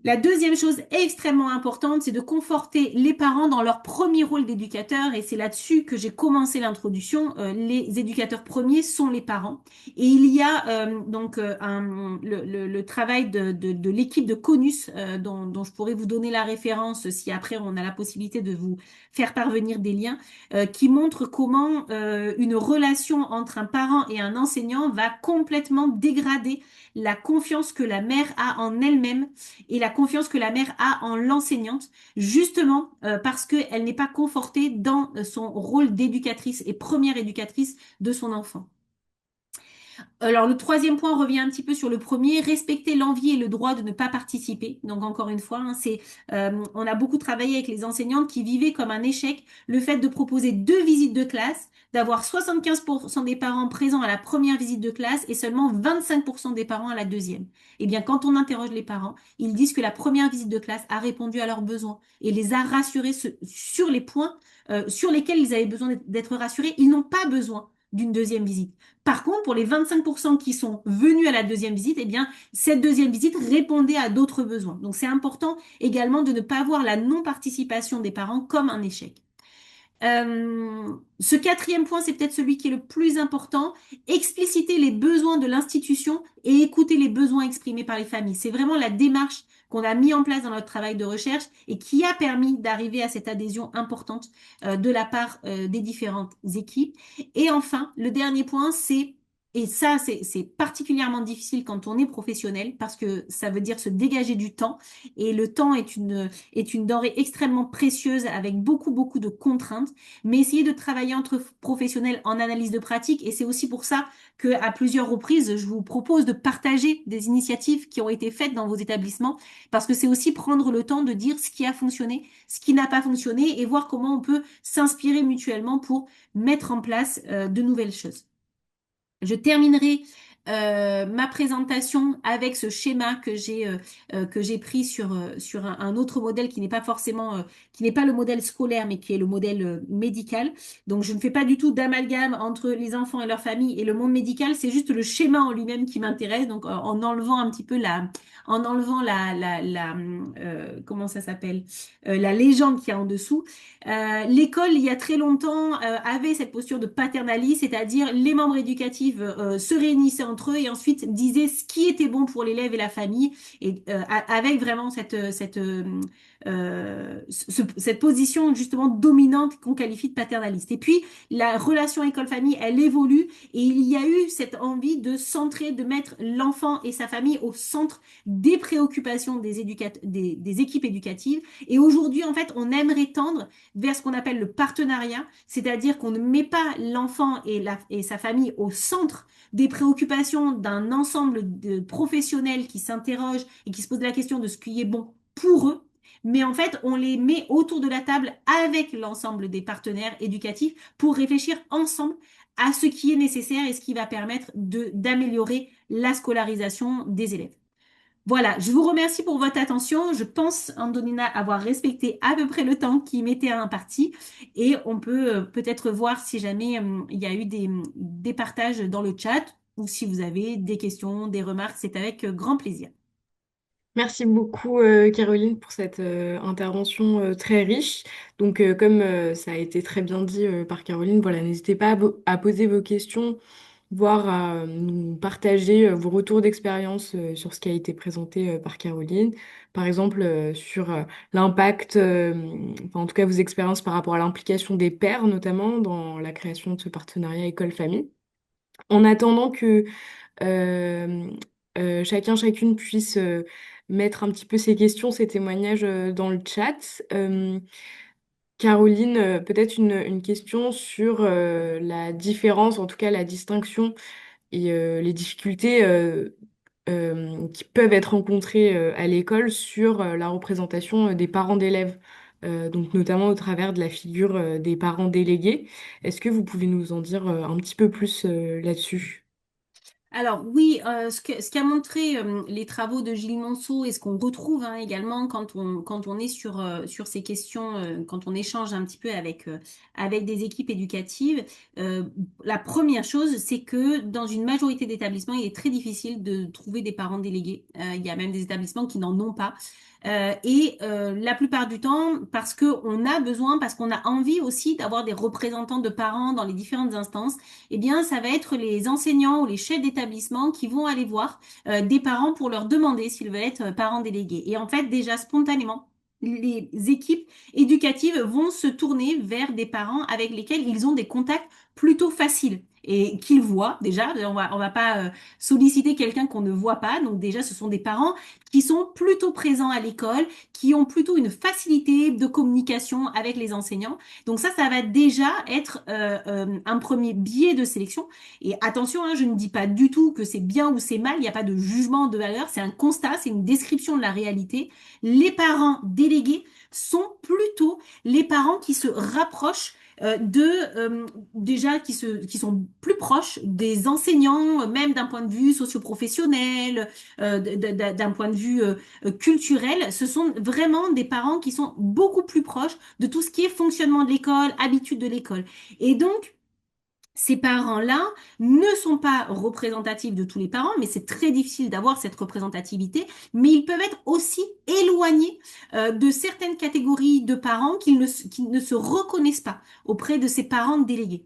La deuxième chose extrêmement importante, c'est de conforter les parents dans leur premier rôle d'éducateur et c'est là-dessus que j'ai commencé l'introduction. Les éducateurs premiers sont les parents et il y a le travail de l'équipe de CONUS dont je pourrais vous donner la référence si après on a la possibilité de vous faire parvenir des liens qui montrent comment une relation entre un parent et un enseignant va complètement dégrader la confiance que la mère a en elle-même et la confiance que la mère a en l'enseignante, justement parce qu'elle n'est pas confortée dans son rôle d'éducatrice et première éducatrice de son enfant. Alors, le troisième point revient un petit peu sur le premier, respecter l'envie et le droit de ne pas participer. Donc, encore une fois, on a beaucoup travaillé avec les enseignantes qui vivaient comme un échec le fait de proposer 2 visites de classe, d'avoir 75% des parents présents à la première visite de classe et seulement 25% des parents à la deuxième. Eh bien, quand on interroge les parents, ils disent que la première visite de classe a répondu à leurs besoins et les a rassurés sur les points sur lesquels ils avaient besoin d'être rassurés. Ils n'ont pas besoin d'une deuxième visite. Par contre, pour les 25% qui sont venus à la deuxième visite, eh bien, cette deuxième visite répondait à d'autres besoins. Donc, c'est important également de ne pas voir la non-participation des parents comme un échec. Ce quatrième point, c'est peut-être celui qui est le plus important, expliciter les besoins de l'institution et écouter les besoins exprimés par les familles. C'est vraiment la démarche qu'on a mis en place dans notre travail de recherche et qui a permis d'arriver à cette adhésion importante de la part des différentes équipes. Et enfin, le dernier point, et ça, c'est particulièrement difficile quand on est professionnel parce que ça veut dire se dégager du temps. Et le temps est une denrée extrêmement précieuse avec beaucoup, beaucoup de contraintes, mais essayer de travailler entre professionnels en analyse de pratique. Et c'est aussi pour ça que, à plusieurs reprises, je vous propose de partager des initiatives qui ont été faites dans vos établissements, parce que c'est aussi prendre le temps de dire ce qui a fonctionné, ce qui n'a pas fonctionné, et voir comment on peut s'inspirer mutuellement pour mettre en place de nouvelles choses. Je terminerai ma présentation avec ce schéma que j'ai pris sur un autre modèle qui n'est pas forcément qui n'est pas le modèle scolaire mais qui est le modèle médical. Donc je ne fais pas du tout d'amalgame entre les enfants et leur famille et le monde médical, c'est juste le schéma en lui-même qui m'intéresse. Donc en enlevant un petit peu comment ça s'appelle, la légende qu'il y a en dessous. L'école, il y a très longtemps, avait cette posture de paternalisme, c'est-à-dire les membres éducatifs se réunissaient entre eux et ensuite disaient ce qui était bon pour l'élève et la famille, et avec vraiment cette position justement dominante qu'on qualifie de paternaliste. Et puis, la relation école-famille, elle évolue et il y a eu cette envie de centrer, de mettre l'enfant et sa famille au centre des préoccupations des équipes éducatives. Et aujourd'hui, en fait, on aimerait tendre vers ce qu'on appelle le partenariat, c'est-à-dire qu'on ne met pas l'enfant et sa famille au centre des préoccupations d'un ensemble de professionnels qui s'interrogent et qui se posent la question de ce qui est bon pour eux, mais en fait, on les met autour de la table avec l'ensemble des partenaires éducatifs pour réfléchir ensemble à ce qui est nécessaire et ce qui va permettre d'améliorer la scolarisation des élèves. Voilà, je vous remercie pour votre attention. Je pense, Andonina, avoir respecté à peu près le temps qui m'était imparti et on peut peut-être voir si jamais il y a eu des partages dans le chat ou si vous avez des questions, des remarques, c'est avec grand plaisir. Merci beaucoup, Caroline, pour cette intervention très riche. Donc, comme ça a été très bien dit par Caroline, voilà, n'hésitez pas à poser vos questions, voire à nous partager vos retours d'expérience sur ce qui a été présenté par Caroline. Par exemple, sur l'impact, enfin, en tout cas vos expériences par rapport à l'implication des pairs, notamment dans la création de ce partenariat école-famille. En attendant que euh, chacune puisse mettre un petit peu ses questions, ses témoignages dans le chat. Caroline, peut-être une question sur la différence, en tout cas la distinction et les difficultés qui peuvent être rencontrées à l'école sur la représentation des parents d'élèves, donc notamment au travers de la figure des parents délégués. Est-ce que vous pouvez nous en dire un petit peu plus là-dessus? Alors oui, ce qu'a montré les travaux de Gilles Monceau et ce qu'on retrouve hein, également quand on est sur ces questions, quand on échange un petit peu avec des équipes éducatives, la première chose, c'est que dans une majorité d'établissements, il est très difficile de trouver des parents délégués. Il y a même des établissements qui n'en ont pas. La plupart du temps, parce qu'on a besoin, parce qu'on a envie aussi d'avoir des représentants de parents dans les différentes instances, eh bien, ça va être les enseignants ou les chefs d'établissement qui vont aller voir des parents pour leur demander s'ils veulent être parents délégués. Et en fait, déjà spontanément, les équipes éducatives vont se tourner vers des parents avec lesquels ils ont des contacts plutôt faciles et qu'ils voient déjà. On va pas solliciter quelqu'un qu'on ne voit pas. Donc déjà, ce sont des parents qui sont plutôt présents à l'école, qui ont plutôt une facilité de communication avec les enseignants. Donc ça va déjà être un premier biais de sélection. Et attention, hein, je ne dis pas du tout que c'est bien ou c'est mal, il n'y a pas de jugement de valeur, c'est un constat, c'est une description de la réalité. Les parents délégués sont plutôt les parents qui se rapprochent déjà qui sont plus proches des enseignants, même d'un point de vue socio-professionnel, d'un point de vue culturel. Ce sont vraiment des parents qui sont beaucoup plus proches de tout ce qui est fonctionnement de l'école, habitude de l'école. Et donc, ces parents-là ne sont pas représentatifs de tous les parents, mais c'est très difficile d'avoir cette représentativité, mais ils peuvent être aussi éloignés de certaines catégories de parents qui ne se reconnaissent pas auprès de ces parents délégués.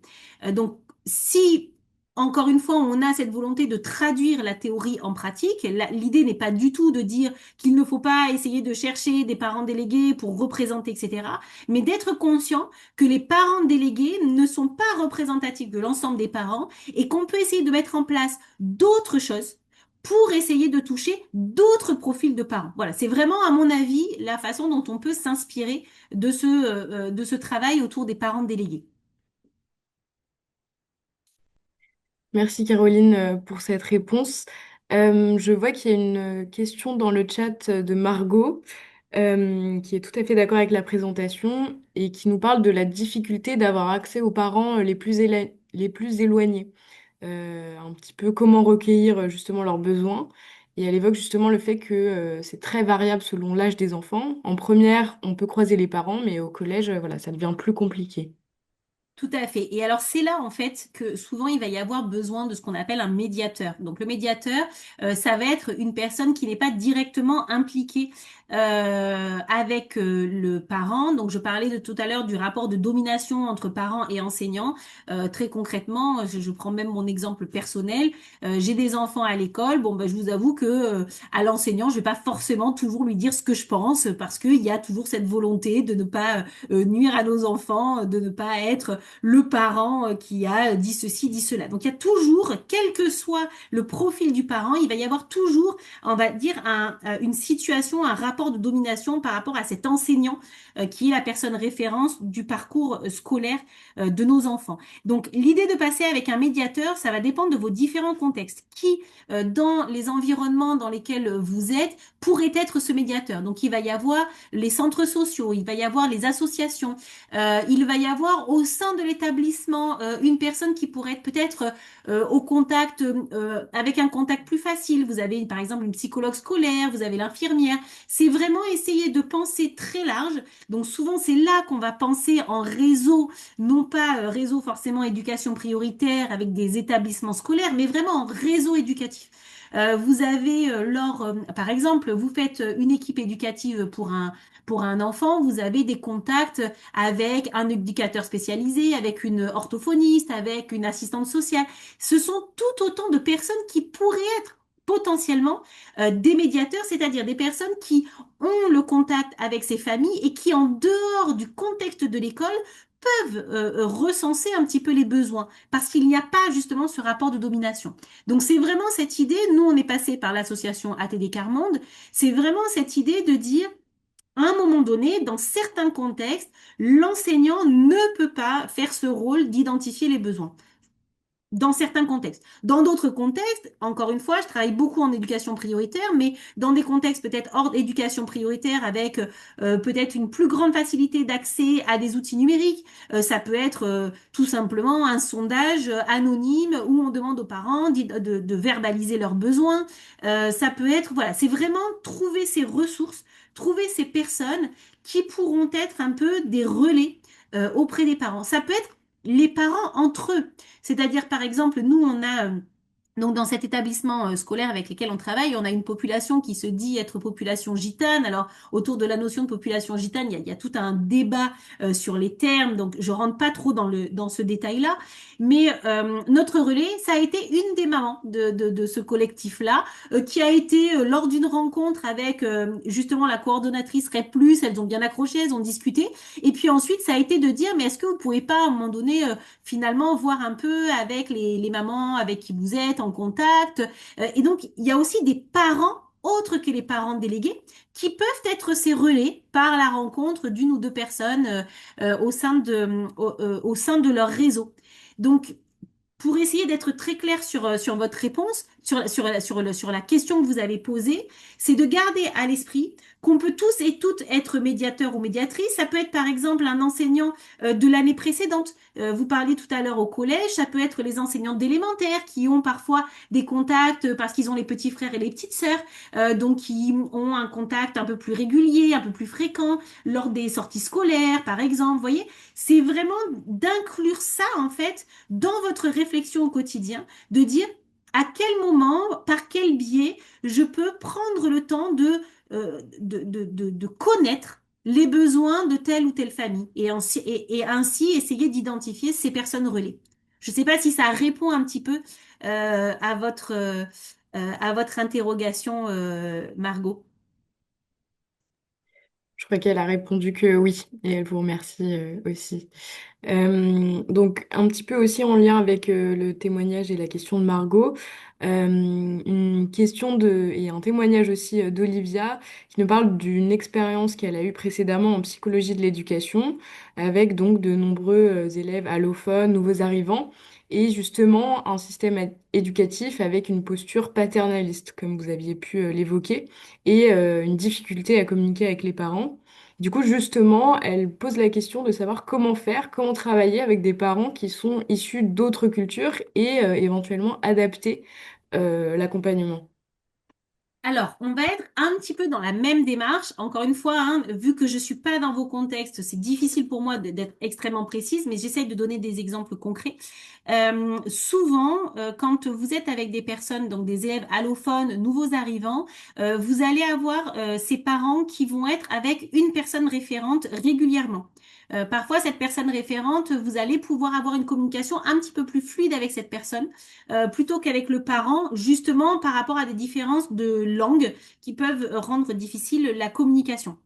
Donc, si encore une fois, on a cette volonté de traduire la théorie en pratique. L'idée n'est pas du tout de dire qu'il ne faut pas essayer de chercher des parents délégués pour représenter, etc., mais d'être conscient que les parents délégués ne sont pas représentatifs de l'ensemble des parents et qu'on peut essayer de mettre en place d'autres choses pour essayer de toucher d'autres profils de parents. Voilà, c'est vraiment, à mon avis, la façon dont on peut s'inspirer de ce travail autour des parents délégués. Merci Caroline pour cette réponse. Je vois qu'il y a une question dans le chat de Margot qui est tout à fait d'accord avec la présentation et qui nous parle de la difficulté d'avoir accès aux parents les plus éloignés. Un petit peu comment recueillir justement leurs besoins. Et elle évoque justement le fait que c'est très variable selon l'âge des enfants. En première, on peut croiser les parents, mais au collège, voilà, ça devient plus compliqué. Tout à fait. Et alors c'est là en fait que souvent il va y avoir besoin de ce qu'on appelle un médiateur. Donc le médiateur, ça va être une personne qui n'est pas directement impliquée avec le parent. Donc je parlais de tout à l'heure du rapport de domination entre parents et enseignants. Très concrètement, je prends même mon exemple personnel. J'ai des enfants à l'école. Bon ben je vous avoue que à l'enseignant, je vais pas forcément toujours lui dire ce que je pense parce qu'il y a toujours cette volonté de ne pas nuire à nos enfants, de ne pas être le parent qui a dit ceci, dit cela. Donc il y a toujours, quel que soit le profil du parent, il va y avoir toujours, on va dire, une situation, un rapport de domination par rapport à cet enseignant qui est la personne référence du parcours scolaire de nos enfants. Donc l'idée de passer avec un médiateur, ça va dépendre de vos différents contextes. Qui, dans les environnements dans lesquels vous êtes, pourrait être ce médiateur? Donc il va y avoir les centres sociaux, il va y avoir les associations, il va y avoir au sein de l'établissement une personne qui pourrait être peut-être au contact, avec un contact plus facile. Vous avez par exemple une psychologue scolaire, vous avez l'infirmière. C'est vraiment essayer de penser très large. Donc souvent c'est là qu'on va penser en réseau, non pas réseau forcément éducation prioritaire avec des établissements scolaires, mais vraiment en réseau éducatif. Vous avez par exemple, vous faites une équipe éducative pour un enfant, vous avez des contacts avec un éducateur spécialisé, avec une orthophoniste, avec une assistante sociale. Ce sont tout autant de personnes qui pourraient être potentiellement des médiateurs, c'est-à-dire des personnes qui ont le contact avec ces familles et qui, en dehors du contexte de l'école, peuvent recenser un petit peu les besoins parce qu'il n'y a pas justement ce rapport de domination. Donc c'est vraiment cette idée, nous on est passé par l'association ATD Carmonde, c'est vraiment cette idée de dire à un moment donné, dans certains contextes, l'enseignant ne peut pas faire ce rôle d'identifier les besoins. Dans certains contextes. Dans d'autres contextes, encore une fois, je travaille beaucoup en éducation prioritaire, mais dans des contextes peut-être hors éducation prioritaire avec peut-être une plus grande facilité d'accès à des outils numériques. Ça peut être tout simplement un sondage anonyme où on demande aux parents de verbaliser leurs besoins. Ça peut être, voilà, c'est vraiment trouver ces ressources, trouver ces personnes qui pourront être un peu des relais auprès des parents. Ça peut être les parents entre eux. C'est-à-dire, par exemple, nous, on a donc dans cet établissement scolaire avec lequel on travaille, on a une population qui se dit être population gitane. Alors autour de la notion de population gitane, il y a tout un débat sur les termes, donc je rentre pas trop dans ce détail-là. Mais notre relais, ça a été une des mamans de ce collectif-là, qui a été lors d'une rencontre avec justement la coordonnatrice REP+, elles ont bien accroché, elles ont discuté. Et puis ensuite, ça a été de dire, mais est-ce que vous pouvez pas à un moment donné finalement voir un peu avec les mamans avec qui vous êtes en contact. Et donc, il y a aussi des parents autres que les parents délégués qui peuvent être ces relais par la rencontre d'une ou deux personnes au sein de leur réseau. Donc, pour essayer d'être très clair sur votre réponse, sur la question que vous avez posée, c'est de garder à l'esprit qu'on peut tous et toutes être médiateurs ou médiatrices. Ça peut être par exemple un enseignant de l'année précédente. Vous parliez tout à l'heure au collège, ça peut être les enseignants d'élémentaire qui ont parfois des contacts parce qu'ils ont les petits frères et les petites sœurs, donc qui ont un contact un peu plus régulier, un peu plus fréquent lors des sorties scolaires, par exemple. Vous voyez, c'est vraiment d'inclure ça en fait dans votre réflexion au quotidien, de dire à quel moment, par quel biais, je peux prendre le temps de connaître les besoins de telle ou telle famille et ainsi essayer d'identifier ces personnes relais. Je ne sais pas si ça répond un petit peu à votre interrogation, Margot. Je crois qu'elle a répondu que oui, et elle vous remercie aussi. Donc, un petit peu aussi en lien avec le témoignage et la question de Margot, une question et un témoignage aussi d'Olivia qui nous parle d'une expérience qu'elle a eue précédemment en psychologie de l'éducation avec donc de nombreux élèves allophones, nouveaux arrivants et justement un système éducatif avec une posture paternaliste, comme vous aviez pu l'évoquer, et une difficulté à communiquer avec les parents. Du coup, justement, elle pose la question de savoir comment faire, comment travailler avec des parents qui sont issus d'autres cultures et éventuellement adapter l'accompagnement. Alors, on va être un petit peu dans la même démarche. Encore une fois, hein, vu que je suis pas dans vos contextes, c'est difficile pour moi d'être extrêmement précise, mais j'essaye de donner des exemples concrets. Souvent, quand vous êtes avec des personnes, donc des élèves allophones, nouveaux arrivants, vous allez avoir ces parents qui vont être avec une personne référente régulièrement. Parfois, cette personne référente, vous allez pouvoir avoir une communication un petit peu plus fluide avec cette personne plutôt qu'avec le parent, justement par rapport à des différences de langue qui peuvent rendre difficile la communication.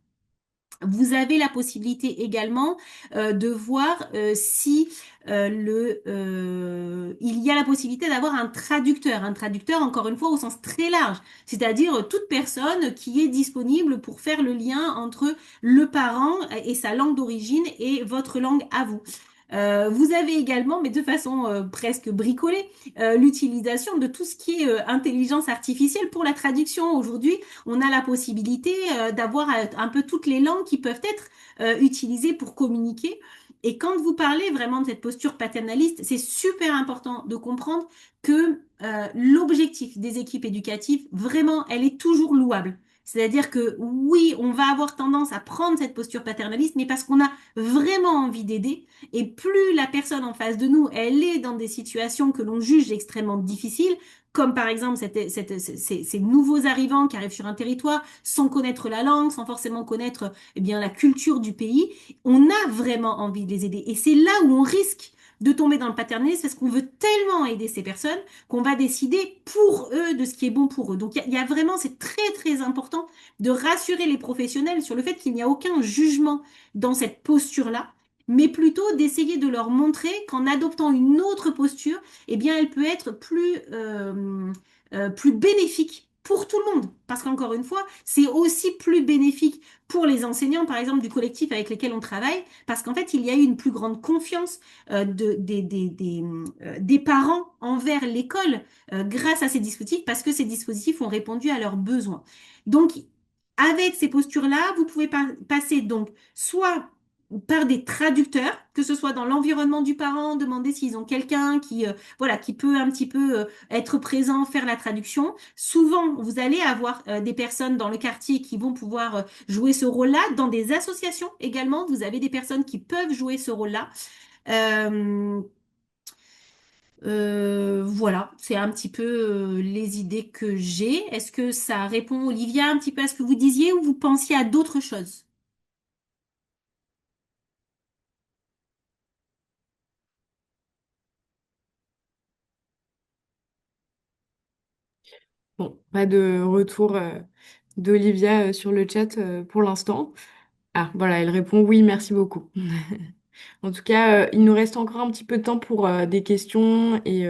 Vous avez la possibilité également de voir si il y a la possibilité d'avoir un traducteur. Un traducteur, encore une fois, au sens très large, c'est-à-dire toute personne qui est disponible pour faire le lien entre le parent et sa langue d'origine et votre langue à vous. Vous avez également, mais de façon presque bricolée, l'utilisation de tout ce qui est intelligence artificielle pour la traduction. Aujourd'hui, on a la possibilité d'avoir un peu toutes les langues qui peuvent être utilisées pour communiquer. Et quand vous parlez vraiment de cette posture paternaliste, c'est super important de comprendre que l'objectif des équipes éducatives, vraiment, elle est toujours louable. C'est-à-dire que oui, on va avoir tendance à prendre cette posture paternaliste, mais parce qu'on a vraiment envie d'aider. Et plus la personne en face de nous, elle est dans des situations que l'on juge extrêmement difficiles, comme par exemple ces nouveaux arrivants qui arrivent sur un territoire sans connaître la langue, sans forcément connaître eh bien, la culture du pays, on a vraiment envie de les aider. Et c'est là où on risque de tomber dans le paternalisme parce qu'on veut tellement aider ces personnes qu'on va décider pour eux de ce qui est bon pour eux. Donc il y a vraiment, c'est très très important de rassurer les professionnels sur le fait qu'il n'y a aucun jugement dans cette posture-là, mais plutôt d'essayer de leur montrer qu'en adoptant une autre posture, eh bien, elle peut être plus bénéfique pour tout le monde. Parce qu'encore une fois, c'est aussi plus bénéfique pour les enseignants, par exemple, du collectif avec lesquels on travaille, parce qu'en fait, il y a eu une plus grande confiance des parents envers l'école grâce à ces dispositifs, parce que ces dispositifs ont répondu à leurs besoins. Donc, avec ces postures-là, vous pouvez passer donc soit par des traducteurs, que ce soit dans l'environnement du parent, demander s'ils ont quelqu'un voilà, qui peut un petit peu être présent, faire la traduction. Souvent, vous allez avoir des personnes dans le quartier qui vont pouvoir jouer ce rôle-là. Dans des associations également, vous avez des personnes qui peuvent jouer ce rôle-là. Euh, voilà, c'est un petit peu les idées que j'ai. Est-ce que ça répond, Olivia, un petit peu à ce que vous disiez ou vous pensiez à d'autres choses? Bon, pas de retour d'Olivia sur le chat pour l'instant. Ah, voilà, elle répond oui, merci beaucoup. En tout cas, il nous reste encore un petit peu de temps pour des questions et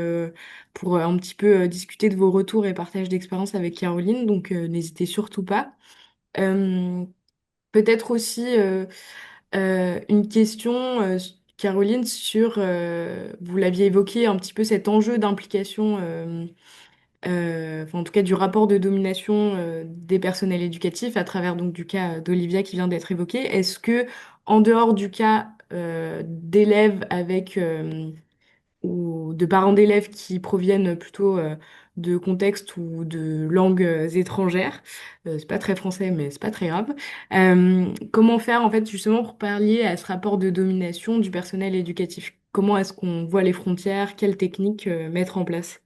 pour un petit peu discuter de vos retours et partage d'expérience avec Caroline, donc n'hésitez surtout pas. Euh, Peut-être aussi une question Caroline, sur, vous l'aviez évoqué un petit peu cet enjeu d'implication, enfin, en tout cas du rapport de domination des personnels éducatifs à travers donc du cas d'Olivia qui vient d'être évoqué. Est-ce que en dehors du cas d'élèves avec ou de parents d'élèves qui proviennent plutôt de contextes ou de langues étrangères. C'est pas très français, mais c'est pas très grave. Comment faire en fait justement pour pallier à ce rapport de domination du personnel éducatif? Comment est-ce qu'on voit les frontières? Quelles techniques mettre en place?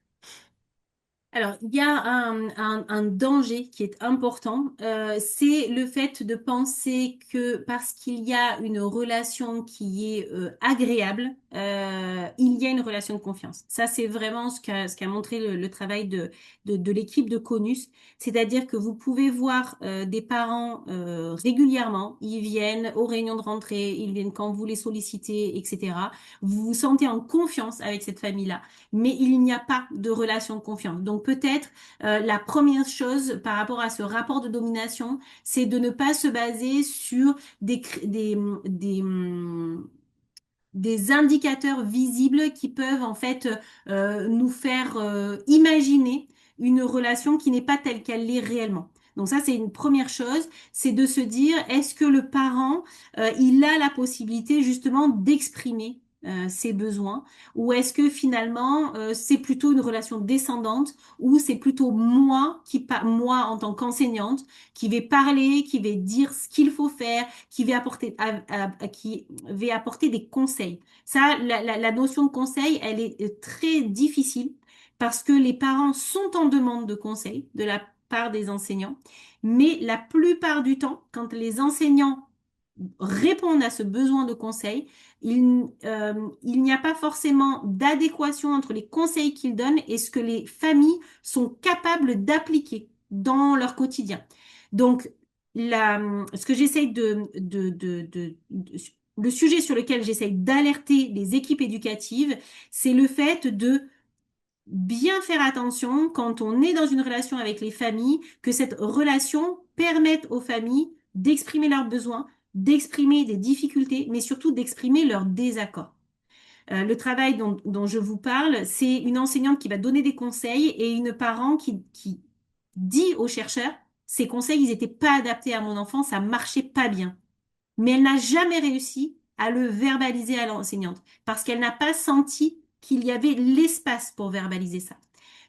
Alors, il y a un danger qui est important, c'est le fait de penser que parce qu'il y a une relation qui est agréable, il y a une relation de confiance. Ça, c'est vraiment ce qu'a montré le travail de l'équipe de Conus, c'est-à-dire que vous pouvez voir des parents régulièrement, ils viennent aux réunions de rentrée, ils viennent quand vous les sollicitez, etc. Vous vous sentez en confiance avec cette famille-là, mais il n'y a pas de relation de confiance. Donc peut-être la première chose par rapport à ce rapport de domination, c'est de ne pas se baser sur des indicateurs visibles qui peuvent en fait nous faire imaginer une relation qui n'est pas telle qu'elle l'est réellement. Donc ça, c'est une première chose, c'est de se dire, est-ce que le parent, il a la possibilité justement d'exprimer ses besoins, ou est-ce que finalement c'est plutôt une relation descendante, ou c'est plutôt moi en tant qu'enseignante qui vais parler, qui vais dire ce qu'il faut faire, qui va apporter des conseils. Ça, la notion de conseil, elle est très difficile parce que les parents sont en demande de conseils de la part des enseignants, mais la plupart du temps, quand les enseignants répondent à ce besoin de conseil, il n'y a pas forcément d'adéquation entre les conseils qu'ils donnent et ce que les familles sont capables d'appliquer dans leur quotidien. Donc, ce que j'essaye le sujet sur lequel j'essaye d'alerter les équipes éducatives, c'est le fait de bien faire attention quand on est dans une relation avec les familles, que cette relation permette aux familles d'exprimer leurs besoins, d'exprimer des difficultés, mais surtout d'exprimer leurs désaccords. Le travail dont je vous parle, c'est une enseignante qui va donner des conseils et une parent qui dit aux chercheurs, ces conseils, ils n'étaient pas adaptés à mon enfant, ça marchait pas bien. Mais elle n'a jamais réussi à le verbaliser à l'enseignante parce qu'elle n'a pas senti qu'il y avait l'espace pour verbaliser ça.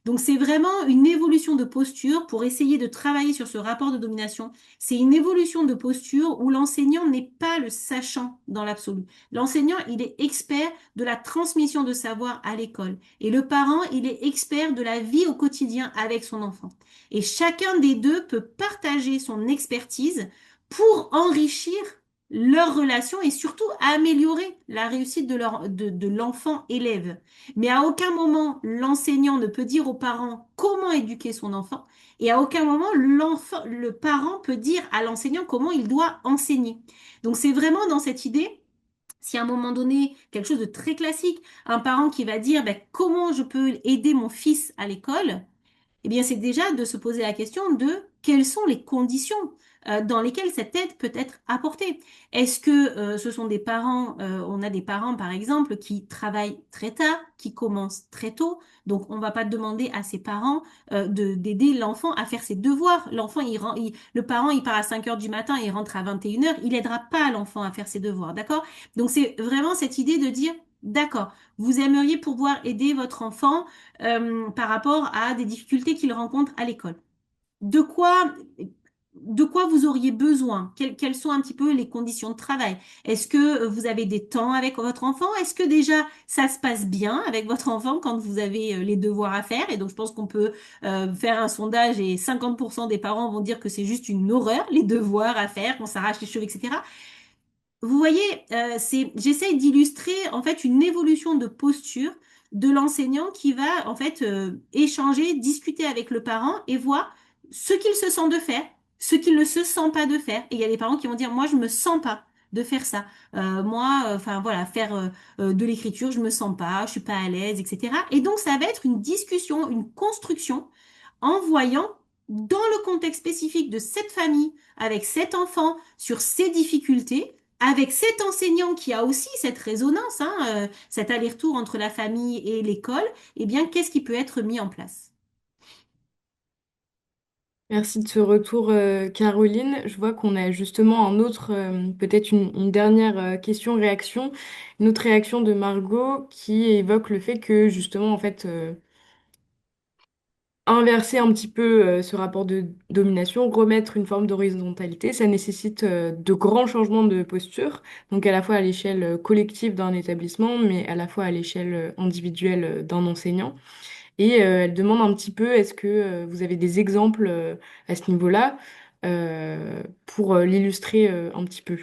Donc c'est vraiment une évolution de posture pour essayer de travailler sur ce rapport de domination. C'est une évolution de posture où l'enseignant n'est pas le sachant dans l'absolu. L'enseignant, il est expert de la transmission de savoir à l'école. Et le parent, il est expert de la vie au quotidien avec son enfant. Et chacun des deux peut partager son expertise pour enrichir leur relation et surtout améliorer la réussite de l'enfant élève. Mais à aucun moment, l'enseignant ne peut dire aux parents comment éduquer son enfant et à aucun moment, le parent peut dire à l'enseignant comment il doit enseigner. Donc c'est vraiment dans cette idée, si à un moment donné, quelque chose de très classique, un parent qui va dire ben, comment je peux aider mon fils à l'école, eh bien, c'est déjà de se poser la question de quelles sont les conditions dans lesquelles cette aide peut être apportée. Est-ce que ce sont des parents, on a des parents par exemple qui travaillent très tard, qui commencent très tôt, donc on va pas demander à ses parents d'aider l'enfant à faire ses devoirs. L'enfant, le parent, il part à 5 heures du matin et il rentre à 21 heures, il aidera pas l'enfant à faire ses devoirs, d'accord? Donc c'est vraiment cette idée de dire, d'accord, vous aimeriez pouvoir aider votre enfant par rapport à des difficultés qu'il rencontre à l'école. De quoi, de quoi vous auriez besoin? Quelles sont un petit peu les conditions de travail? Est-ce que vous avez des temps avec votre enfant? Est-ce que déjà ça se passe bien avec votre enfant quand vous avez les devoirs à faire? Et donc je pense qu'on peut faire un sondage et 50% des parents vont dire que c'est juste une horreur, les devoirs à faire, qu'on s'arrache les cheveux, etc. Vous voyez, j'essaye d'illustrer en fait une évolution de posture de l'enseignant qui va en fait échanger, discuter avec le parent et voir ce qu'il se sent de faire, ce qu'il ne se sent pas de faire. Et il y a des parents qui vont dire, moi, je me sens pas de faire ça. Moi, enfin voilà, faire de l'écriture, je me sens pas, je suis pas à l'aise, etc. Et donc, ça va être une discussion, une construction en voyant dans le contexte spécifique de cette famille, avec cet enfant, sur ses difficultés, avec cet enseignant qui a aussi cette résonance, hein, cet aller-retour entre la famille et l'école, eh bien, qu'est-ce qui peut être mis en place? Merci de ce retour, Caroline. Je vois qu'on a justement un autre, peut-être une dernière question-réaction, une autre réaction de Margot qui évoque le fait que justement, en fait, inverser un petit peu ce rapport de domination, remettre une forme d'horizontalité, ça nécessite de grands changements de posture, donc à la fois à l'échelle collective d'un établissement, mais à la fois à l'échelle individuelle d'un enseignant. Et elle demande un petit peu, est-ce que vous avez des exemples à ce niveau-là pour l'illustrer un petit peu?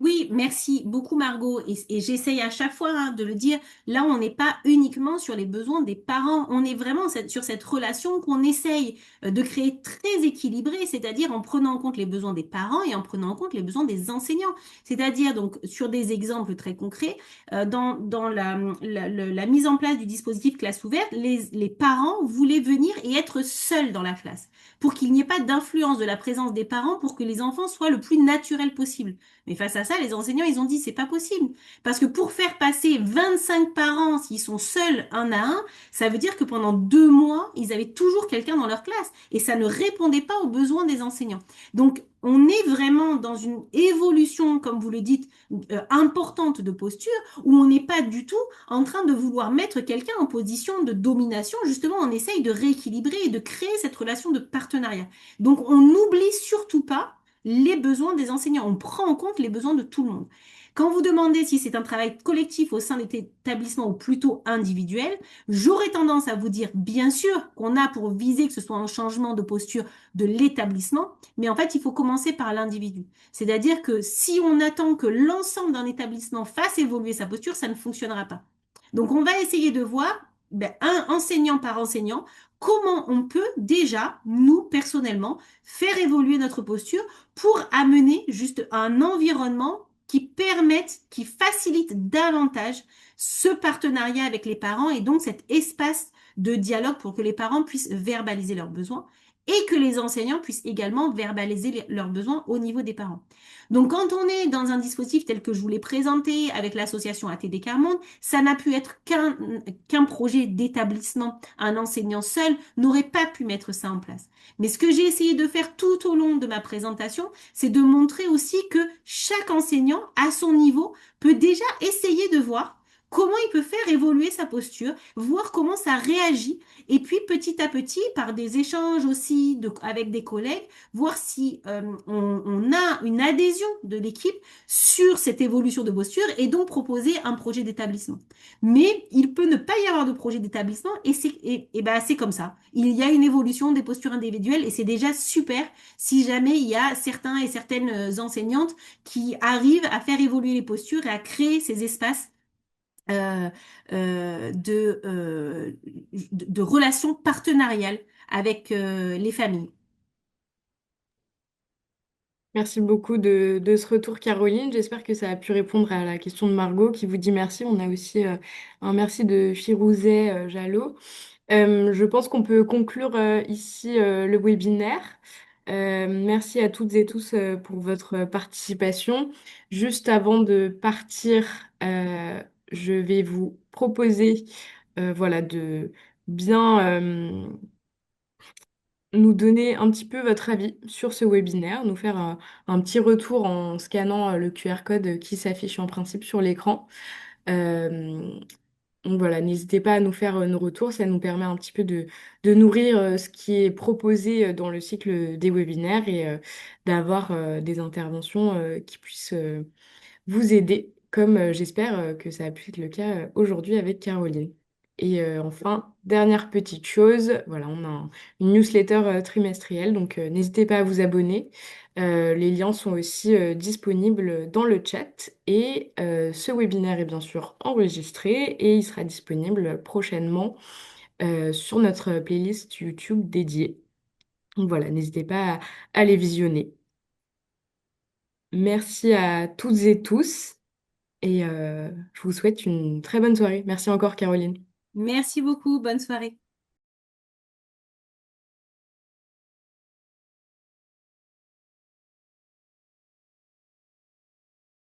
Oui, merci beaucoup Margot. Et j'essaye à chaque fois hein, de le dire, là on n'est pas uniquement sur les besoins des parents, on est vraiment sur cette relation qu'on essaye de créer très équilibrée, c'est-à-dire en prenant en compte les besoins des parents et en prenant en compte les besoins des enseignants. C'est-à-dire donc sur des exemples très concrets, dans la mise en place du dispositif classe ouverte, les parents voulaient venir et être seuls dans la classe pour qu'il n'y ait pas d'influence de la présence des parents pour que les enfants soient le plus naturels possible. Mais face à ça, les enseignants, ils ont dit, c'est pas possible. Parce que pour faire passer 25 parents, s'ils sont seuls un à un, ça veut dire que pendant 2 mois, ils avaient toujours quelqu'un dans leur classe. Et ça ne répondait pas aux besoins des enseignants. Donc, on est vraiment dans une évolution, comme vous le dites, importante de posture, où on n'est pas du tout en train de vouloir mettre quelqu'un en position de domination. Justement, on essaye de rééquilibrer et de créer cette relation de partenariat. Donc, on n'oublie surtout pas les besoins des enseignants. On prend en compte les besoins de tout le monde. Quand vous demandez si c'est un travail collectif au sein des établissements ou plutôt individuel, j'aurais tendance à vous dire, bien sûr, qu'on a pour viser que ce soit un changement de posture de l'établissement, mais en fait, il faut commencer par l'individu. C'est-à-dire que si on attend que l'ensemble d'un établissement fasse évoluer sa posture, ça ne fonctionnera pas. Donc, on va essayer de voir, ben, un enseignant par enseignant, comment on peut déjà, nous, personnellement, faire évoluer notre posture pour amener juste un environnement qui permette, qui facilite davantage ce partenariat avec les parents et donc cet espace de dialogue pour que les parents puissent verbaliser leurs besoins et que les enseignants puissent également verbaliser leurs besoins au niveau des parents. Donc, quand on est dans un dispositif tel que je vous l'ai présenté avec l'association ATD Carmonde, ça n'a pu être qu'un projet d'établissement. Un enseignant seul n'aurait pas pu mettre ça en place. Mais ce que j'ai essayé de faire tout au long de ma présentation, c'est de montrer aussi que chaque enseignant, à son niveau, peut déjà essayer de voir comment il peut faire évoluer sa posture, voir comment ça réagit, et puis petit à petit, par des échanges aussi avec des collègues, voir si on a une adhésion de l'équipe sur cette évolution de posture et donc proposer un projet d'établissement. Mais il peut ne pas y avoir de projet d'établissement et ben, c'est comme ça. Il y a une évolution des postures individuelles et c'est déjà super si jamais il y a certains et certaines enseignantes qui arrivent à faire évoluer les postures et à créer ces espaces euh, euh, de, euh, de relations partenariales avec les familles. Merci beaucoup de ce retour, Caroline. J'espère que ça a pu répondre à la question de Margot qui vous dit merci. On a aussi un merci de Firouzet Jalot. Je pense qu'on peut conclure ici le webinaire. Merci à toutes et tous pour votre participation. Juste avant de partir, je vais vous proposer voilà, de bien nous donner un petit peu votre avis sur ce webinaire, nous faire un petit retour en scannant le QR code qui s'affiche en principe sur l'écran. Euh, donc voilà, n'hésitez pas à nous faire nos retours, ça nous permet un petit peu de nourrir ce qui est proposé dans le cycle des webinaires et d'avoir des interventions qui puissent vous aider, comme j'espère que ça a pu être le cas aujourd'hui avec Caroline. Et enfin, dernière petite chose, voilà, on a une newsletter trimestrielle, donc n'hésitez pas à vous abonner. Les liens sont aussi disponibles dans le chat et ce webinaire est bien sûr enregistré et il sera disponible prochainement sur notre playlist YouTube dédiée. Donc voilà, n'hésitez pas à les visionner. Merci à toutes et tous. Et je vous souhaite une très bonne soirée. Merci encore, Caroline. Merci beaucoup, bonne soirée.